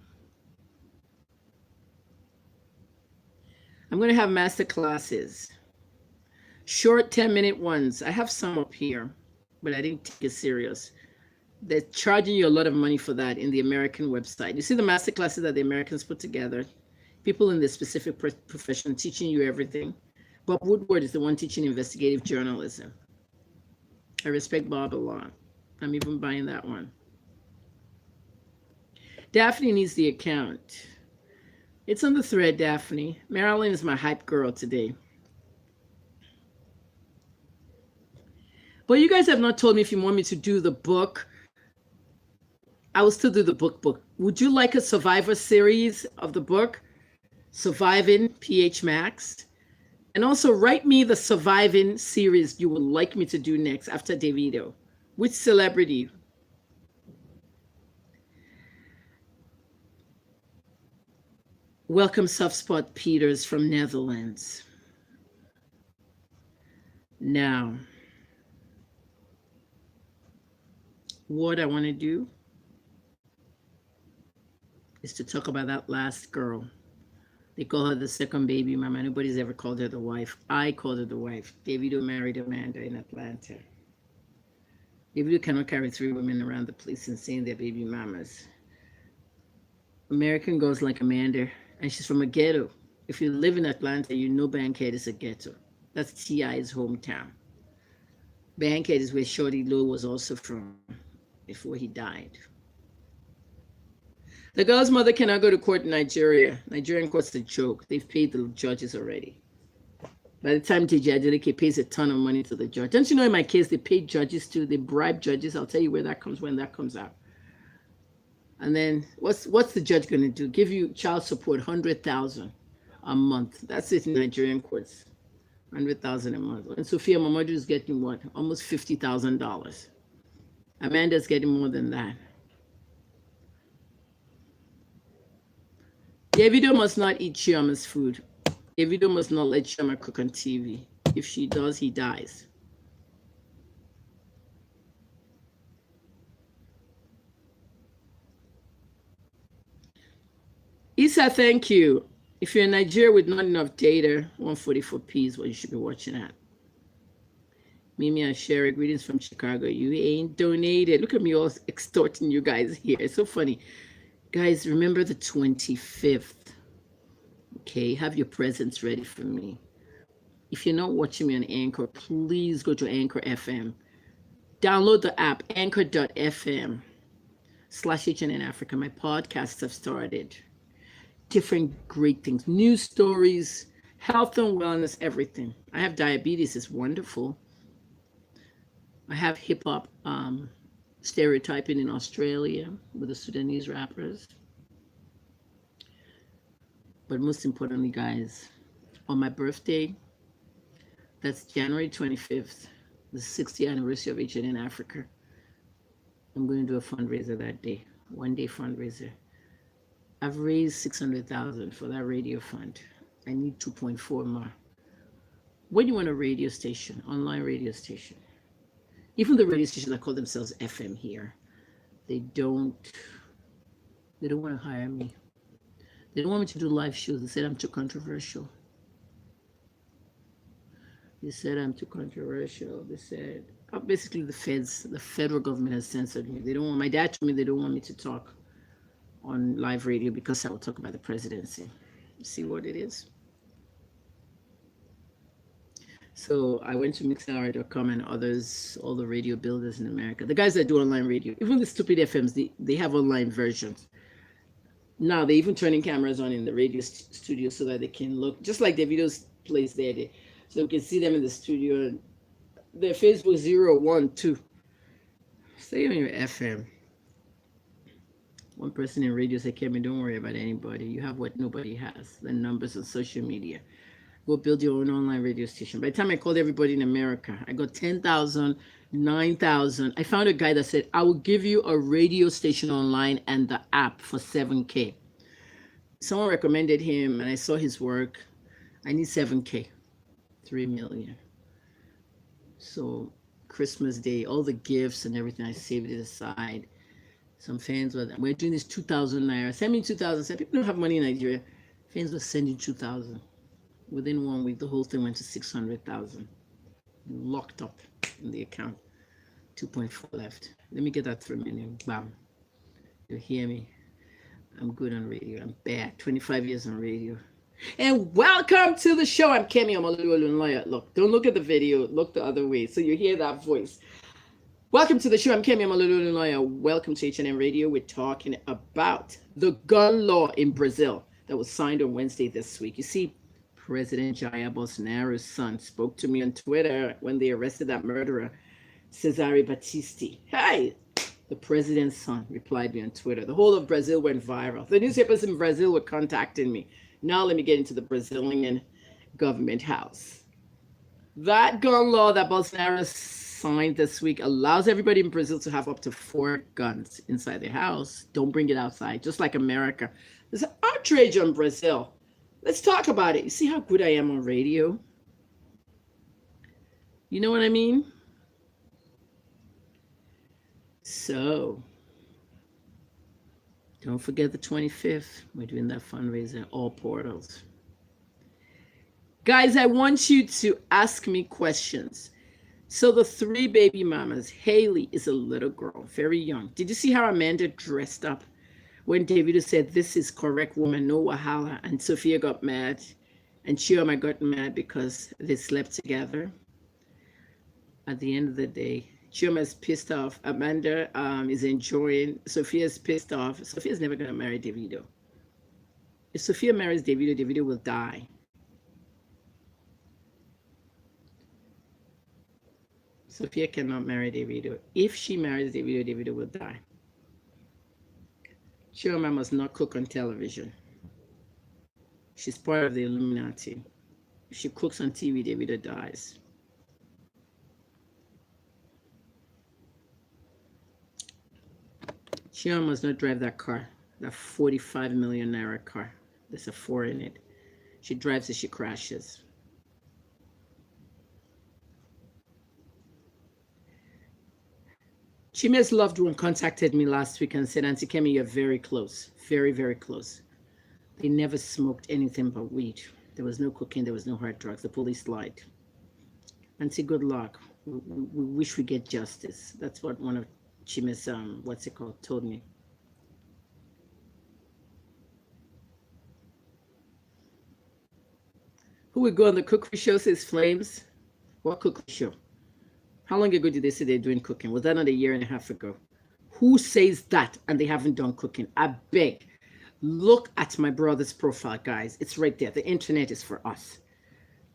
I'm going to have master classes. Short 10-minute ones. I have some up here, but I didn't take it serious. They're charging you a lot of money for that in the American website. You see the master classes that the Americans put together? People in the specific profession teaching you everything. Bob Woodward is the one teaching investigative journalism. I respect Bob a lot. I'm even buying that one. Daphne needs the account. It's on the thread, Daphne. Marilyn is my hype girl today. But you guys have not told me if you want me to do the book. I will still do the book. Would you like a Survivor series of the book? Surviving PH Max? And also write me the Surviving series you would like me to do next after Davido. Which celebrity? Welcome Soft Spot Peters from Netherlands. Now, what I want to do is to talk about that last girl. They call her the second baby mama. Nobody's ever called her the wife. I called her the wife. Davido married Amanda in Atlanta. Davido cannot carry 3 women around the place and saying they're baby mamas. American girls like Amanda, and she's from a ghetto. If you live in Atlanta, you know Bankhead is a ghetto. That's T.I.'s hometown. Bankhead is where Shorty Lowe was also from before he died. The girl's mother cannot go to court in Nigeria. Nigerian court's a joke. They've paid the judges already. By the time TJ Adeleke pays a ton of money to the judge. Don't you know in my case, they pay judges too. They bribe judges. I'll tell you where that comes when that comes out. And then what's the judge going to do? Give you child support, 100,000 a month. That's it in Nigerian courts. 100,000 a month. And Sophia Mamadou is getting what? Almost $50,000. Amanda's getting more than that. Davido must not eat Chiama's food. Davido must not let Chiama cook on TV. If she does, he dies. Issa, thank you. If you're in Nigeria with not enough data, 144p is what you should be watching at. Mimi and Sherry, greetings from Chicago. You ain't donated. Look at me all extorting you guys here. It's so funny. Guys, remember the 25th. Okay, have your presents ready for me. If you're not watching me on Anchor, please go to Anchor FM. Download the app, anchor.fm/HNN Africa. My podcasts have started. Different great things, news stories, health and wellness, everything. I have diabetes, it's wonderful. I have hip hop stereotyping in Australia with the Sudanese rappers. But most importantly, guys, on my birthday, that's January 25th, the 60th anniversary of HNN Africa. I'm going to do a fundraiser that day, one-day fundraiser. I've raised 600,000 for that radio fund. I need 2.4 more. When you want a radio station, online radio station, even the radio stations that call themselves FM here, they don't want to hire me. They don't want me to do live shows. They said I'm too controversial. They said I'm too controversial. They said, basically the federal government has censored me. They don't want, my dad told me they don't want me to talk on live radio because I will talk about the presidency. See what it is? So I went to mixlr.com and others, all the radio builders in America, the guys that do online radio, even the stupid FMs, they have online versions. Now they're even turning cameras on in the radio studio so that they can look, just like Davido's place there, so we can see them in the studio. And their Facebook 012. Stay on your FM. One person in radio said, Kevin, don't worry about anybody. You have what nobody has, the numbers on social media. Go build your own online radio station. By the time I called everybody in America, I got 10,000, 9,000. I found a guy that said, I will give you a radio station online and the app for 7K. Someone recommended him and I saw his work. I need 7K, 3 million. So Christmas Day, all the gifts and everything, I saved it aside. Some fans we're doing this 2,000 naira. Send me 2,000. Some people don't have money in Nigeria. Fans were sending 2,000. Within 1 week, the whole thing went to 600,000. Locked up in the account. 2.4 left. Let me get that 3 million. Bam. You hear me? I'm good on radio. I'm bad. 25 years on radio. And welcome to the show. I'm Kemi Amalulu. Look, don't look at the video. Look the other way. So you hear that voice. Welcome to the show. I'm Kemi Amalulu. Welcome to HNN Radio. We're talking about the gun law in Brazil that was signed on Wednesday this week. You see, President Jair Bolsonaro's son spoke to me on Twitter when they arrested that murderer, Cesare Battisti. Hey, the president's son replied me on Twitter. The whole of Brazil went viral. The newspapers in Brazil were contacting me. Now let me get into the Brazilian government house. That gun law that Bolsonaro signed this week allows everybody in Brazil to have up to 4 guns inside their house. Don't bring it outside, just like America. There's an outrage on Brazil. Let's talk about it. You see how good I am on radio? You know what I mean? So, don't forget the 25th. We're doing that fundraiser, all portals. Guys, I want you to ask me questions. So the 3 baby mamas, Haley is a little girl, very young. Did you see how Amanda dressed up when Davido said, this is correct woman, no wahala, and Sophia got mad, and Chioma got mad because they slept together? At the end of the day, Chioma is pissed off. Amanda is enjoying. Sophia's pissed off. Sophia's never going to marry Davido. If Sophia marries Davido, Davido will die. Sophia cannot marry Davido. If she marries Davido, Davido will die. Chioma must not cook on television. She's part of the Illuminati. If she cooks on TV, Davido dies. Chioma must not drive that car, that 45 million naira car. There's a 4 in it. She drives it, she crashes. Chime's loved one contacted me last week and said, Auntie Kemi, you're very close. Very, very close. They never smoked anything but weed. There was no cocaine, there was no hard drugs. The police lied. Auntie, good luck. We wish we get justice. That's what one of Chime's, told me. Who would go on the cookery show, says Flames? What cookery show? How long ago did they say they're doing cooking? Was that not a year and a half ago? Who says that and they haven't done cooking? I beg. Look at my brother's profile, guys. It's right there. The internet is for us.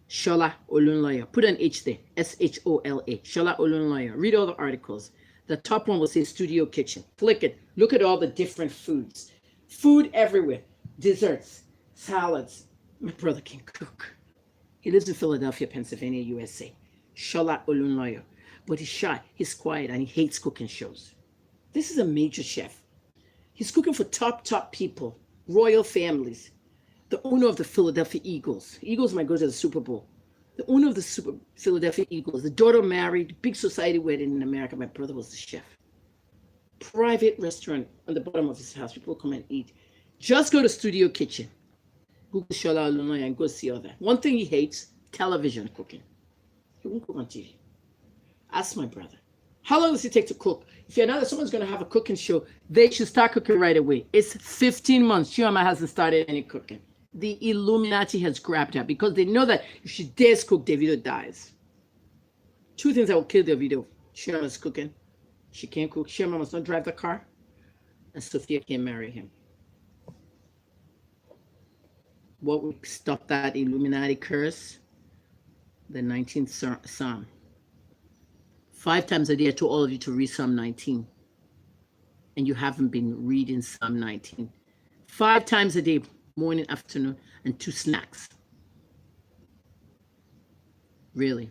Shola Olunloyo. Put an H there. Shola. Shola Olunloyo. Read all the articles. The top one will say Studio Kitchen. Click it. Look at all the different foods. Food everywhere. Desserts. Salads. My brother can cook. He lives in Philadelphia, Pennsylvania, USA. Shola Olunloyo. But he's shy, he's quiet, and he hates cooking shows. This is a major chef. He's cooking for top people, royal families. The owner of the Philadelphia Eagles. Eagles might go to the Super Bowl. The owner of the Philadelphia Eagles. The daughter married, big society wedding in America. My brother was the chef. Private restaurant on the bottom of his house. People come and eat. Just go to Studio Kitchen. Google Shola Olunloyo and go see all that. One thing he hates, television cooking. He won't cook on TV. Ask my brother. How long does it take to cook? If you know that someone's going to have a cooking show, they should start cooking right away. It's 15 months. Chioma hasn't started any cooking. The Illuminati has grabbed her because they know that if she dares cook, Davido dies. 2 things that will kill Davido. Chioma's cooking. She can't cook. Chioma must not drive the car. And Sophia can't marry him. What would stop that Illuminati curse? The 19th Psalm. 5 times a day I told all of you to read Psalm 19. And you haven't been reading Psalm 19. 5 times a day, morning, afternoon, and 2 snacks. Really.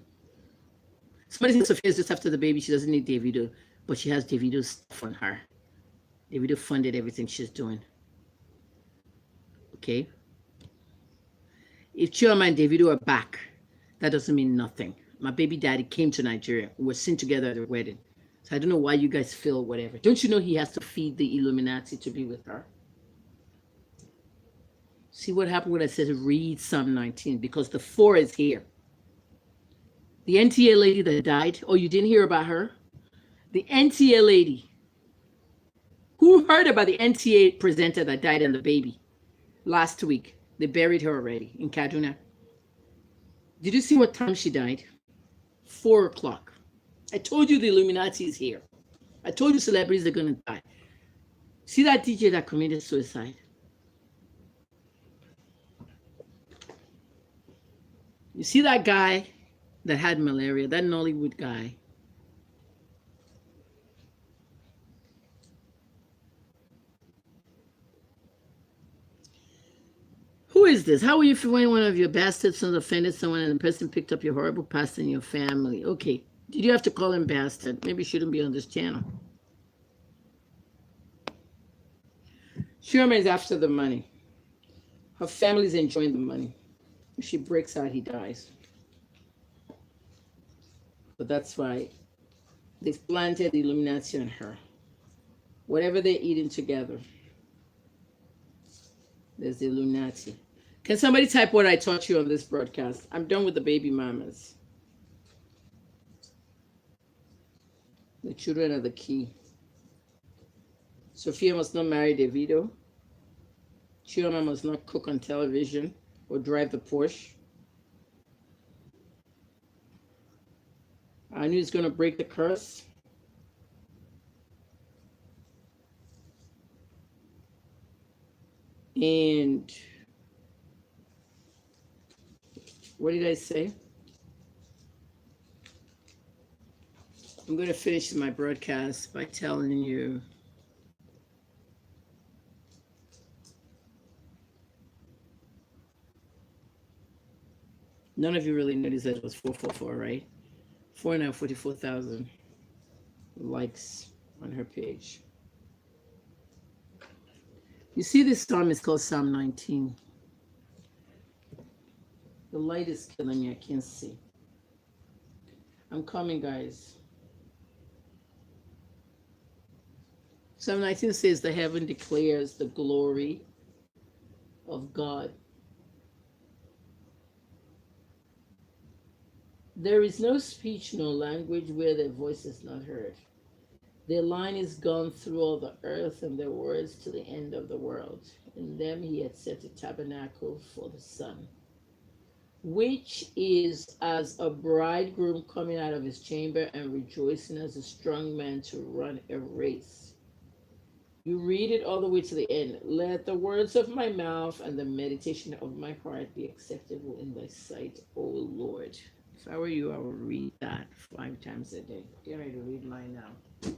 Somebody thinks Sophia's just after the baby. She doesn't need Davido, but she has Davido's stuff on her. Davido funded everything she's doing. Okay? If Chioma and Davido are back, that doesn't mean nothing. My baby daddy came to Nigeria. We were seen together at the wedding. So I don't know why you guys feel whatever. Don't you know he has to feed the Illuminati to be with her? See what happened when I said read Psalm 19? Because the 4 is here. The NTA lady that died. Oh, you didn't hear about her? The NTA lady. Who heard about the NTA presenter that died and the baby? Last week. They buried her already in Kaduna. Did you see what time she died? 4 o'clock. I told you the Illuminati is here. I told you celebrities are going to die. See that DJ that committed suicide? You see that guy that had malaria, that Nollywood guy? Who is this? How will you feel when one of your bastard sons offended someone and the person picked up your horrible past in your family? Okay. Did you have to call him bastard? Maybe he shouldn't be on this channel. Chioma is after the money. Her family's enjoying the money. If she breaks out, he dies. But that's why they've planted the Illuminati on her. Whatever they're eating together, there's the Illuminati. Can somebody type what I taught you on this broadcast? I'm done with the baby mamas. The children are the key. Sophia must not marry Davido. Chioma must not cook on television or drive the Porsche. I knew he's going to break the curse. And what did I say? I'm going to finish my broadcast by telling you none of you really noticed that it was 444, right? 444,000 likes on her page. You see, this psalm is called Psalm 19. The light is killing me. I can't see. I'm coming, guys. Psalm 19 says, the heaven declares the glory of God. There is no speech, no language where their voice is not heard. Their line is gone through all the earth, and their words to the end of the world. In them he had set a tabernacle for the sun, which is as a bridegroom coming out of his chamber and rejoicing as a strong man to run a race. You read it all the way to the end. Let the words of my mouth and the meditation of my heart be acceptable in thy sight, O Lord. If I were you, I would read that 5 times a day. Get ready to read mine now.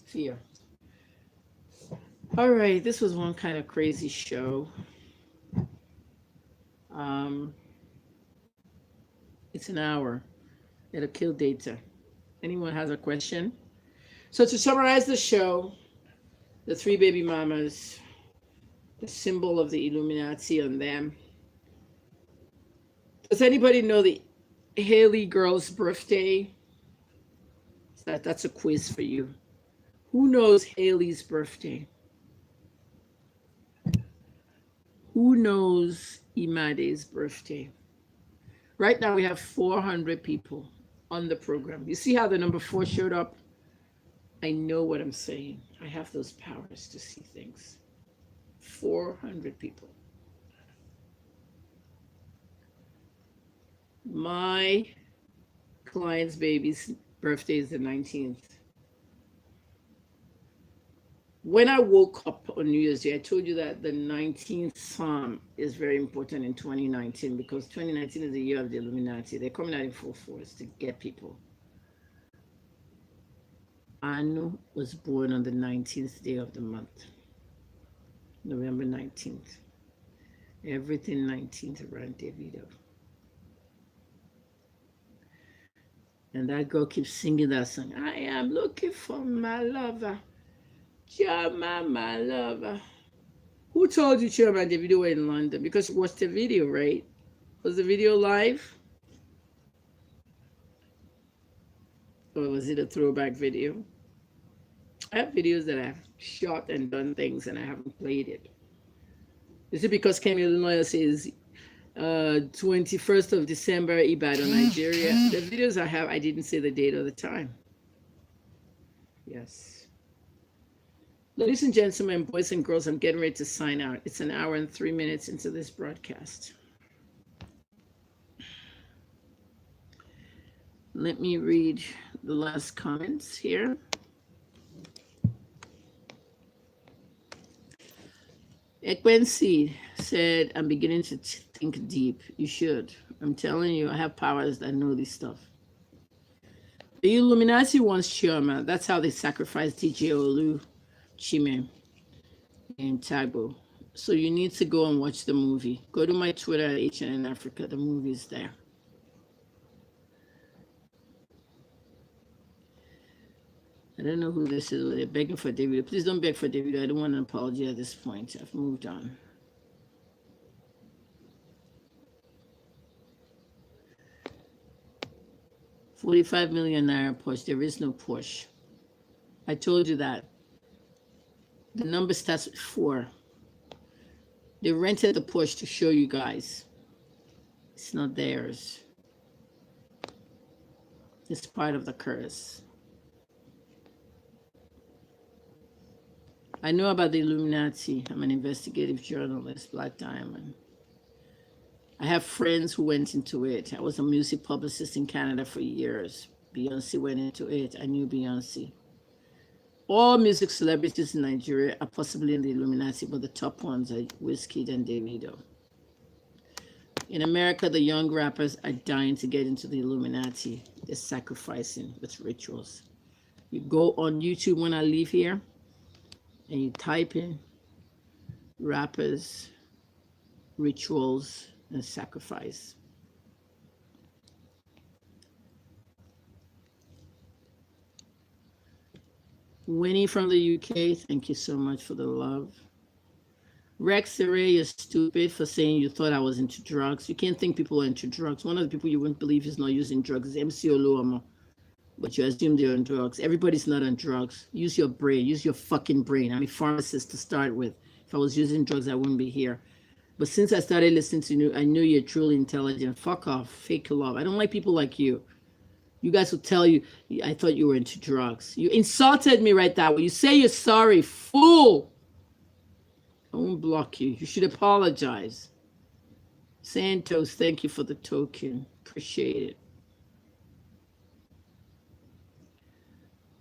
Fear. All right, this was one kind of crazy show. It's an hour. It'll kill data. Anyone has a question? So to summarize the show, the 3 baby mamas, the symbol of the Illuminati on them. Does anybody know the Haley girl's birthday? That's a quiz for you. Who knows Haley's birthday? Who knows Imade's birthday? Right now we have 400 people on the program. You see how the number 4 showed up? I know what I'm saying. I have those powers to see things. 400 people. My client's baby's birthday is the 19th. When I woke up on New Year's Day, I told you that the 19th Psalm is very important in 2019 because 2019 is the year of the Illuminati. They're coming out in full force to get people. Anu was born on the 19th day of the month, November 19th. Everything 19th around Davido. And that girl keeps singing that song. I am looking for my lover. Chama, my lover. Who told you Chama and Davido were in London? Because you watched the video, right? Was the video live? Or was it a throwback video? I have videos that I've shot and done things and I haven't played it. Is it because Keminications says 21st of December, Ibadan, Nigeria? The videos I have, I didn't say the date or the time. Yes. Ladies and gentlemen, boys and girls, I'm getting ready to sign out. It's an hour and 3 minutes into this broadcast. Let me read the last comments here. Ekwensi said, I'm beginning to think deep. You should. I'm telling you, I have powers that know this stuff. The Illuminati wants Chioma. That's how they sacrificed DJ Olu Chime in Tagbo. So you need to go and watch the movie. Go to my Twitter at HNN Africa. The movie is there. I don't know who this is. They're begging for David. Please don't beg for David. I don't want an apology at this point. I've moved on. $45 million Porsche. There is no Porsche. I told you that. The number starts with 4. They rented the Porsche to show you guys. It's not theirs. It's part of the curse. I know about the Illuminati. I'm an investigative journalist, Black Diamond. I have friends who went into it. I was a music publicist in Canada for years. Beyonce went into it. I knew Beyonce. All music celebrities in Nigeria are possibly in the Illuminati, but the top ones are Wizkid and Davido. In America, the young rappers are dying to get into the Illuminati. They're sacrificing with rituals. You go on YouTube when I leave here, and you type in rappers, rituals, and sacrifice. Winnie from the UK, thank you so much for the love. Rex Ray, you're stupid for saying you thought I was into drugs. You can't think people are into drugs. One of the people you wouldn't believe is not using drugs is MC Oluomo. But you assume they're on drugs. Everybody's not on drugs. Use your brain. Use your fucking brain. I'm a pharmacist to start with. If I was using drugs, I wouldn't be here. But since I started listening to you, I knew you're truly intelligent. Fuck off. Fake love. I don't like people like you. You guys will tell you, I thought you were into drugs. You insulted me right that way. You say you're sorry. Fool. I won't block you. You should apologize. Santos, thank you for the token. Appreciate it.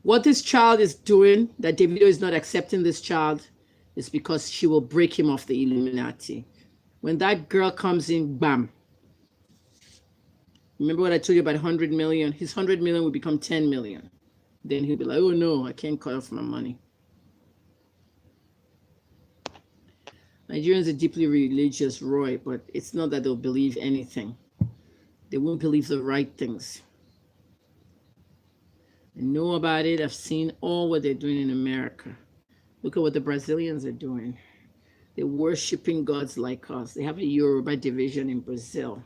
What this child is doing, that Davido is not accepting this child, is because she will break him off the Illuminati. When that girl comes in, bam. Remember what I told you about 100 million? His 100 million will become 10 million. Then he'll be like, oh no, I can't cut off my money. Nigerians are deeply religious, Roy, but it's not that they'll believe anything. They won't believe the right things. I know about it. I've seen all what they're doing in America. Look at what the Brazilians are doing. They're worshiping gods like us. They have a Yoruba division in Brazil.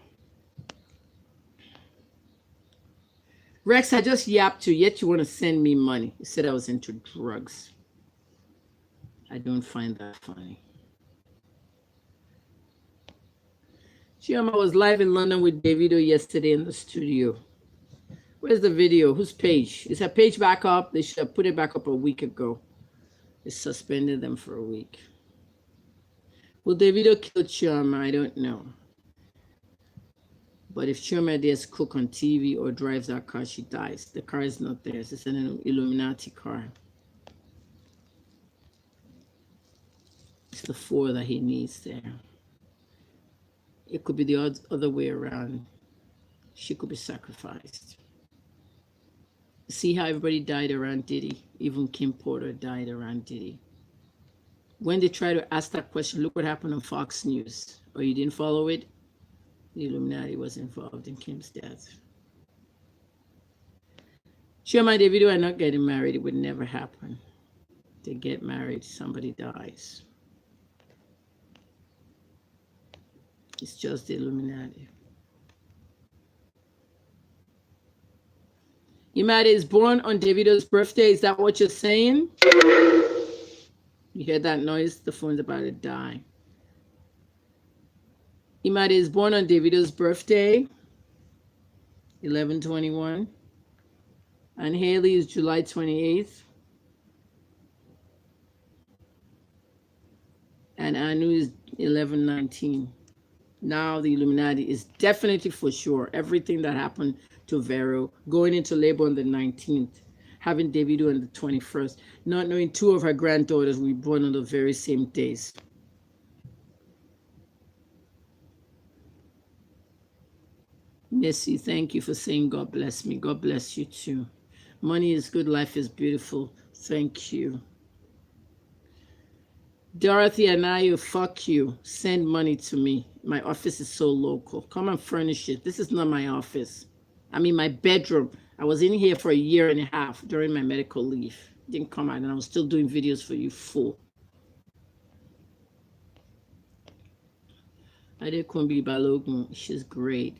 Rex, I just yapped you, yet you want to send me money. You said I was into drugs. I don't find that funny. Chioma was live in London with Davido yesterday in the studio. Where's the video? Whose page? Is her page back up? They should have put it back up a week ago. They suspended them for a week. Will Davido kill Chioma? I don't know. But if Chioma dares cook on TV or drives that car, she dies. The car is not theirs. It's an Illuminati car. It's the 4 that he needs there. It could be the other way around. She could be sacrificed. See how everybody died around Diddy? Even Kim Porter died around Diddy. When they try to ask that question, look what happened on Fox News. Or you didn't follow it? The Illuminati was involved in Kim's death. Chioma and Davido are not getting married. It would never happen. They get married, somebody dies. It's just the Illuminati. Imade is born on Davido's birthday. Is that what you're saying? You hear that noise? The phone's about to die. Imade is born on Davido's birthday, 11/21. And Haley is July 28th. And Anu is 11/19. Now the Illuminati is definitely for sure. Everything that happened to Vero, going into labor on the 19th, having Davido on the 21st, not knowing 2 of her granddaughters will be born on the very same days. Missy, thank you for saying God bless me. God bless you too. Money is good, life is beautiful. Thank you. Dorothy Anayo, fuck you. Send money to me. My office is so local. Come and furnish it. This is not my office. I mean, my bedroom. I was in here for 1.5 years during my medical leave. Didn't come out, and I was still doing videos for you, fool. Adekunbi Balogun, she's great.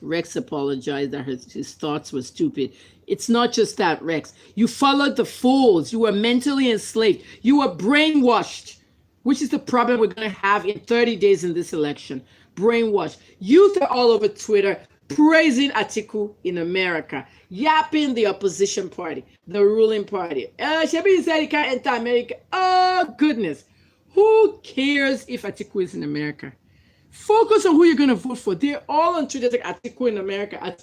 Rex apologized that his thoughts were stupid. It's not just that, Rex. You followed the fools. You were mentally enslaved. You were brainwashed, which is the problem we're going to have in 30 days in this election. Brainwashed. Youth are all over Twitter praising Atiku in America, yapping the opposition party, the ruling party. Shebi said he can't enter America. Oh, goodness. Who cares if Atiku is in America? Focus on who you're going to vote for. They're all on Twitter like Atiku in America,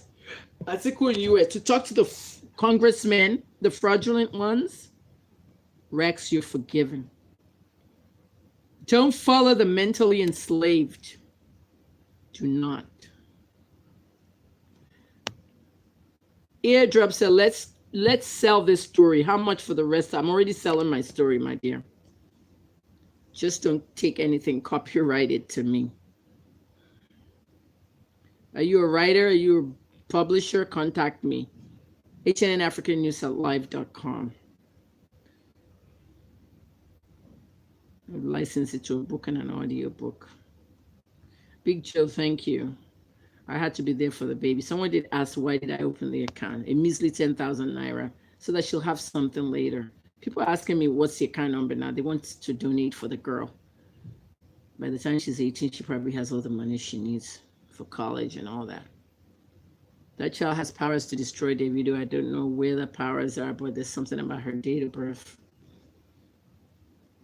Atiku in US. To talk to the congressmen, the fraudulent ones, Rex, you're forgiven. Don't follow the mentally enslaved. Do not. Airdrop said, let's sell this story. How much for the rest? I'm already selling my story, my dear. Just don't take anything copyrighted to me. Are you a writer? Are you a publisher? Contact me. HNNAfricanNews@live.com. License it to a book and an audio book. Big Joe, thank you. I had to be there for the baby. Someone did ask, why did I open the account? A measly 10,000 naira, so that she'll have something later. People are asking me, what's the account number now? They want to donate for the girl. By the time she's 18, she probably has all the money she needs for college and all that. That child has powers to destroy Davido. I don't know where the powers are, but there's something about her date of birth.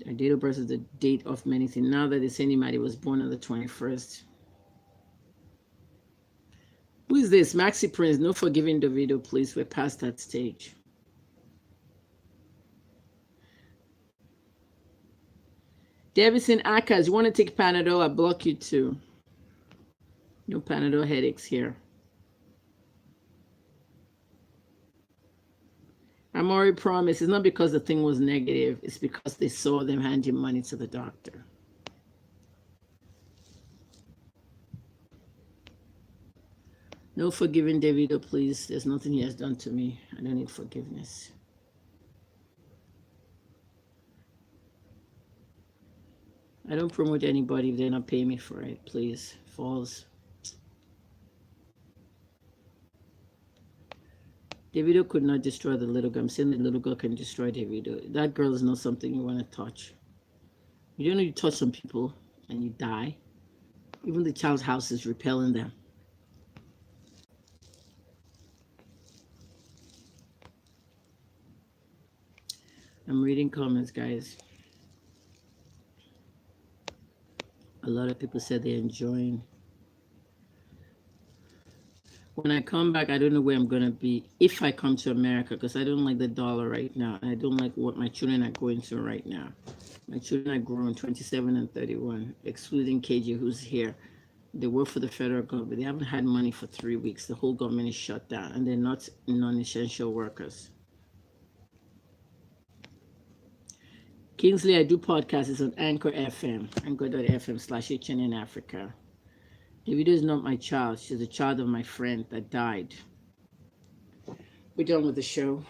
Her date of birth is the date of many things. Now that they say anybody was born on the 21st. Who is this? Maxi Prince. No forgiving Davido, please. We're past that stage. Davison Akas, you want to take Panadol? I block you too. No Panadol headaches here. Amori promised it's not because the thing was negative, it's because they saw them handing money to the doctor. No forgiving Davido, please. There's nothing he has done to me. I don't need forgiveness. I don't promote anybody if they're not paying me for it, please. False. Davido could not destroy the little girl. I'm saying the little girl can destroy Davido. That girl is not something you want to touch. You don't know you touch some people and you die. Even the child's house is repelling them. I'm reading comments, guys. A lot of people said they're enjoying. When I come back, I don't know where I'm going to be if I come to America, because I don't like the dollar right now. And I don't like what my children are going through right now. My children are grown, 27 and 31, excluding KJ, who's here. They work for the federal government. They haven't had money for 3 weeks. The whole government is shut down, and they're not non-essential workers. Kingsley, I do podcasts. It's on Anchor FM, anchor.fm/HNN Africa. Davido is not my child. She's a child of my friend that died. We're done with the show.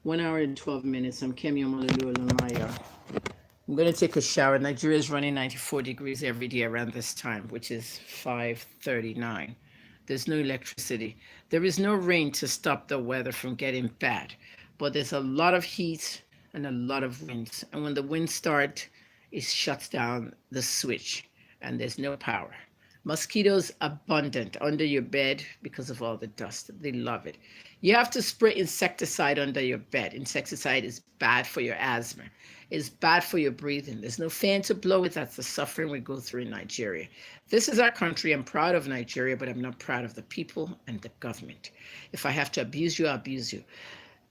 1 hour and 12 minutes. I'm Kemi Omololu Olumaya. I'm going to take a shower. Nigeria is running 94 degrees every day around this time, which is 5:39. There's no electricity. There is no rain to stop the weather from getting bad, but there's a lot of heat and a lot of winds. And when the winds start, it shuts down the switch and there's no power. Mosquitoes abundant under your bed because of all the dust. They love it. You have to spray insecticide under your bed. Insecticide is bad for your asthma. It's bad for your breathing. There's no fan to blow it. That's the suffering we go through in Nigeria. This is our country. I'm proud of Nigeria, but I'm not proud of the people and the government. If I have to abuse you, I'll abuse you.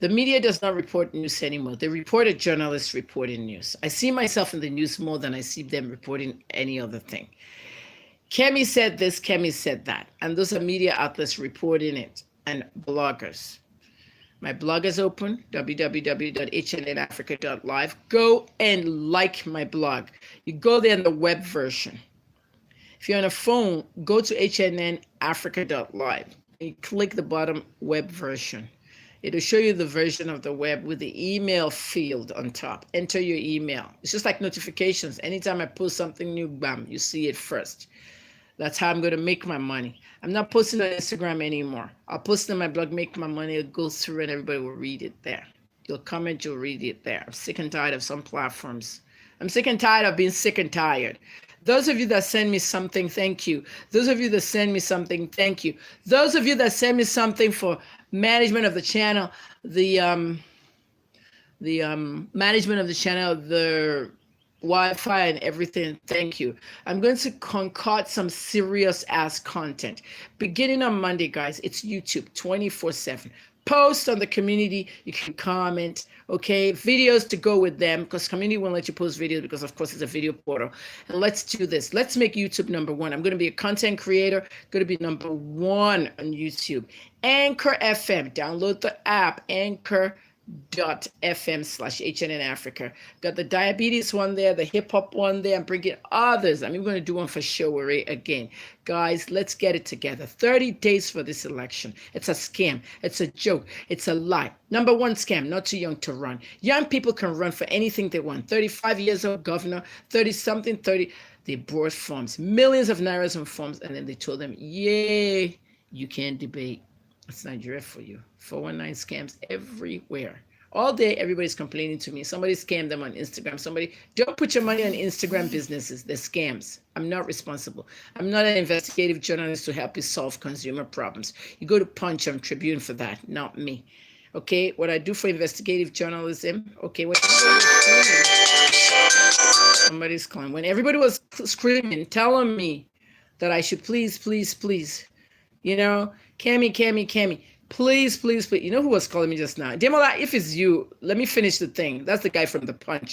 The media does not report news anymore. They report a journalist reporting news. I see myself in the news more than I see them reporting any other thing. Kemi said this, Kemi said that. And those are media outlets reporting it and bloggers. My blog is open, www.hnnafrica.live. Go and like my blog. You go there in the web version. If you're on a phone, go to hnnafrica.live. You click the bottom web version. It'll show you the version of the web with the email field on top. Enter your email. It's just like notifications. Anytime I post something new, bam, you see it first. That's how I'm going to make my money. I'm not posting on Instagram anymore. I'll post on my blog, make my money, it'll go through and everybody will read it there. You'll comment, you'll read it there. I'm sick and tired of some platforms. I'm sick and tired of being sick and tired. Those of you that send me something, thank you. Those of you that send me something, thank you. Those of you that send me something for management of the channel, the management of the channel, the Wi-Fi and everything. Thank you. I'm going to concoct some serious ass content. Beginning on Monday, guys, it's YouTube 24/7. Post on the community. You can comment, okay? Videos to go with them because community won't let you post videos because, of course, it's a video portal. And let's do this. Let's make YouTube number one. I'm going to be a content creator, going to be number one on YouTube. Anchor FM. Download the app, Anchor.fm/HNN Africa. Got the diabetes one there, the hip hop one there. I'm bringing others. I'm even going to do one for Showary again. Guys, let's get it together. 30 days for this election. It's a scam. It's a joke. It's a lie. Number one scam, not too young to run. Young people can run for anything they want. 35 years old governor, 30 something, 30. They brought forms, millions of nairas on forms, and then they told them, yay, you can't debate. It's Nigeria for you. 419 scams everywhere. All day, everybody's complaining to me. Somebody scammed them on Instagram. Somebody, don't put your money on Instagram businesses. They're scams. I'm not responsible. I'm not an investigative journalist to help you solve consumer problems. You go to Punch and Tribune for that, not me. Okay, what I do for investigative journalism, okay, when somebody's calling. When everybody was screaming, telling me that I should please, you know, Kemi, please. You know who was calling me just now? Demola, if it's you, let me finish the thing. That's the guy from the Punch.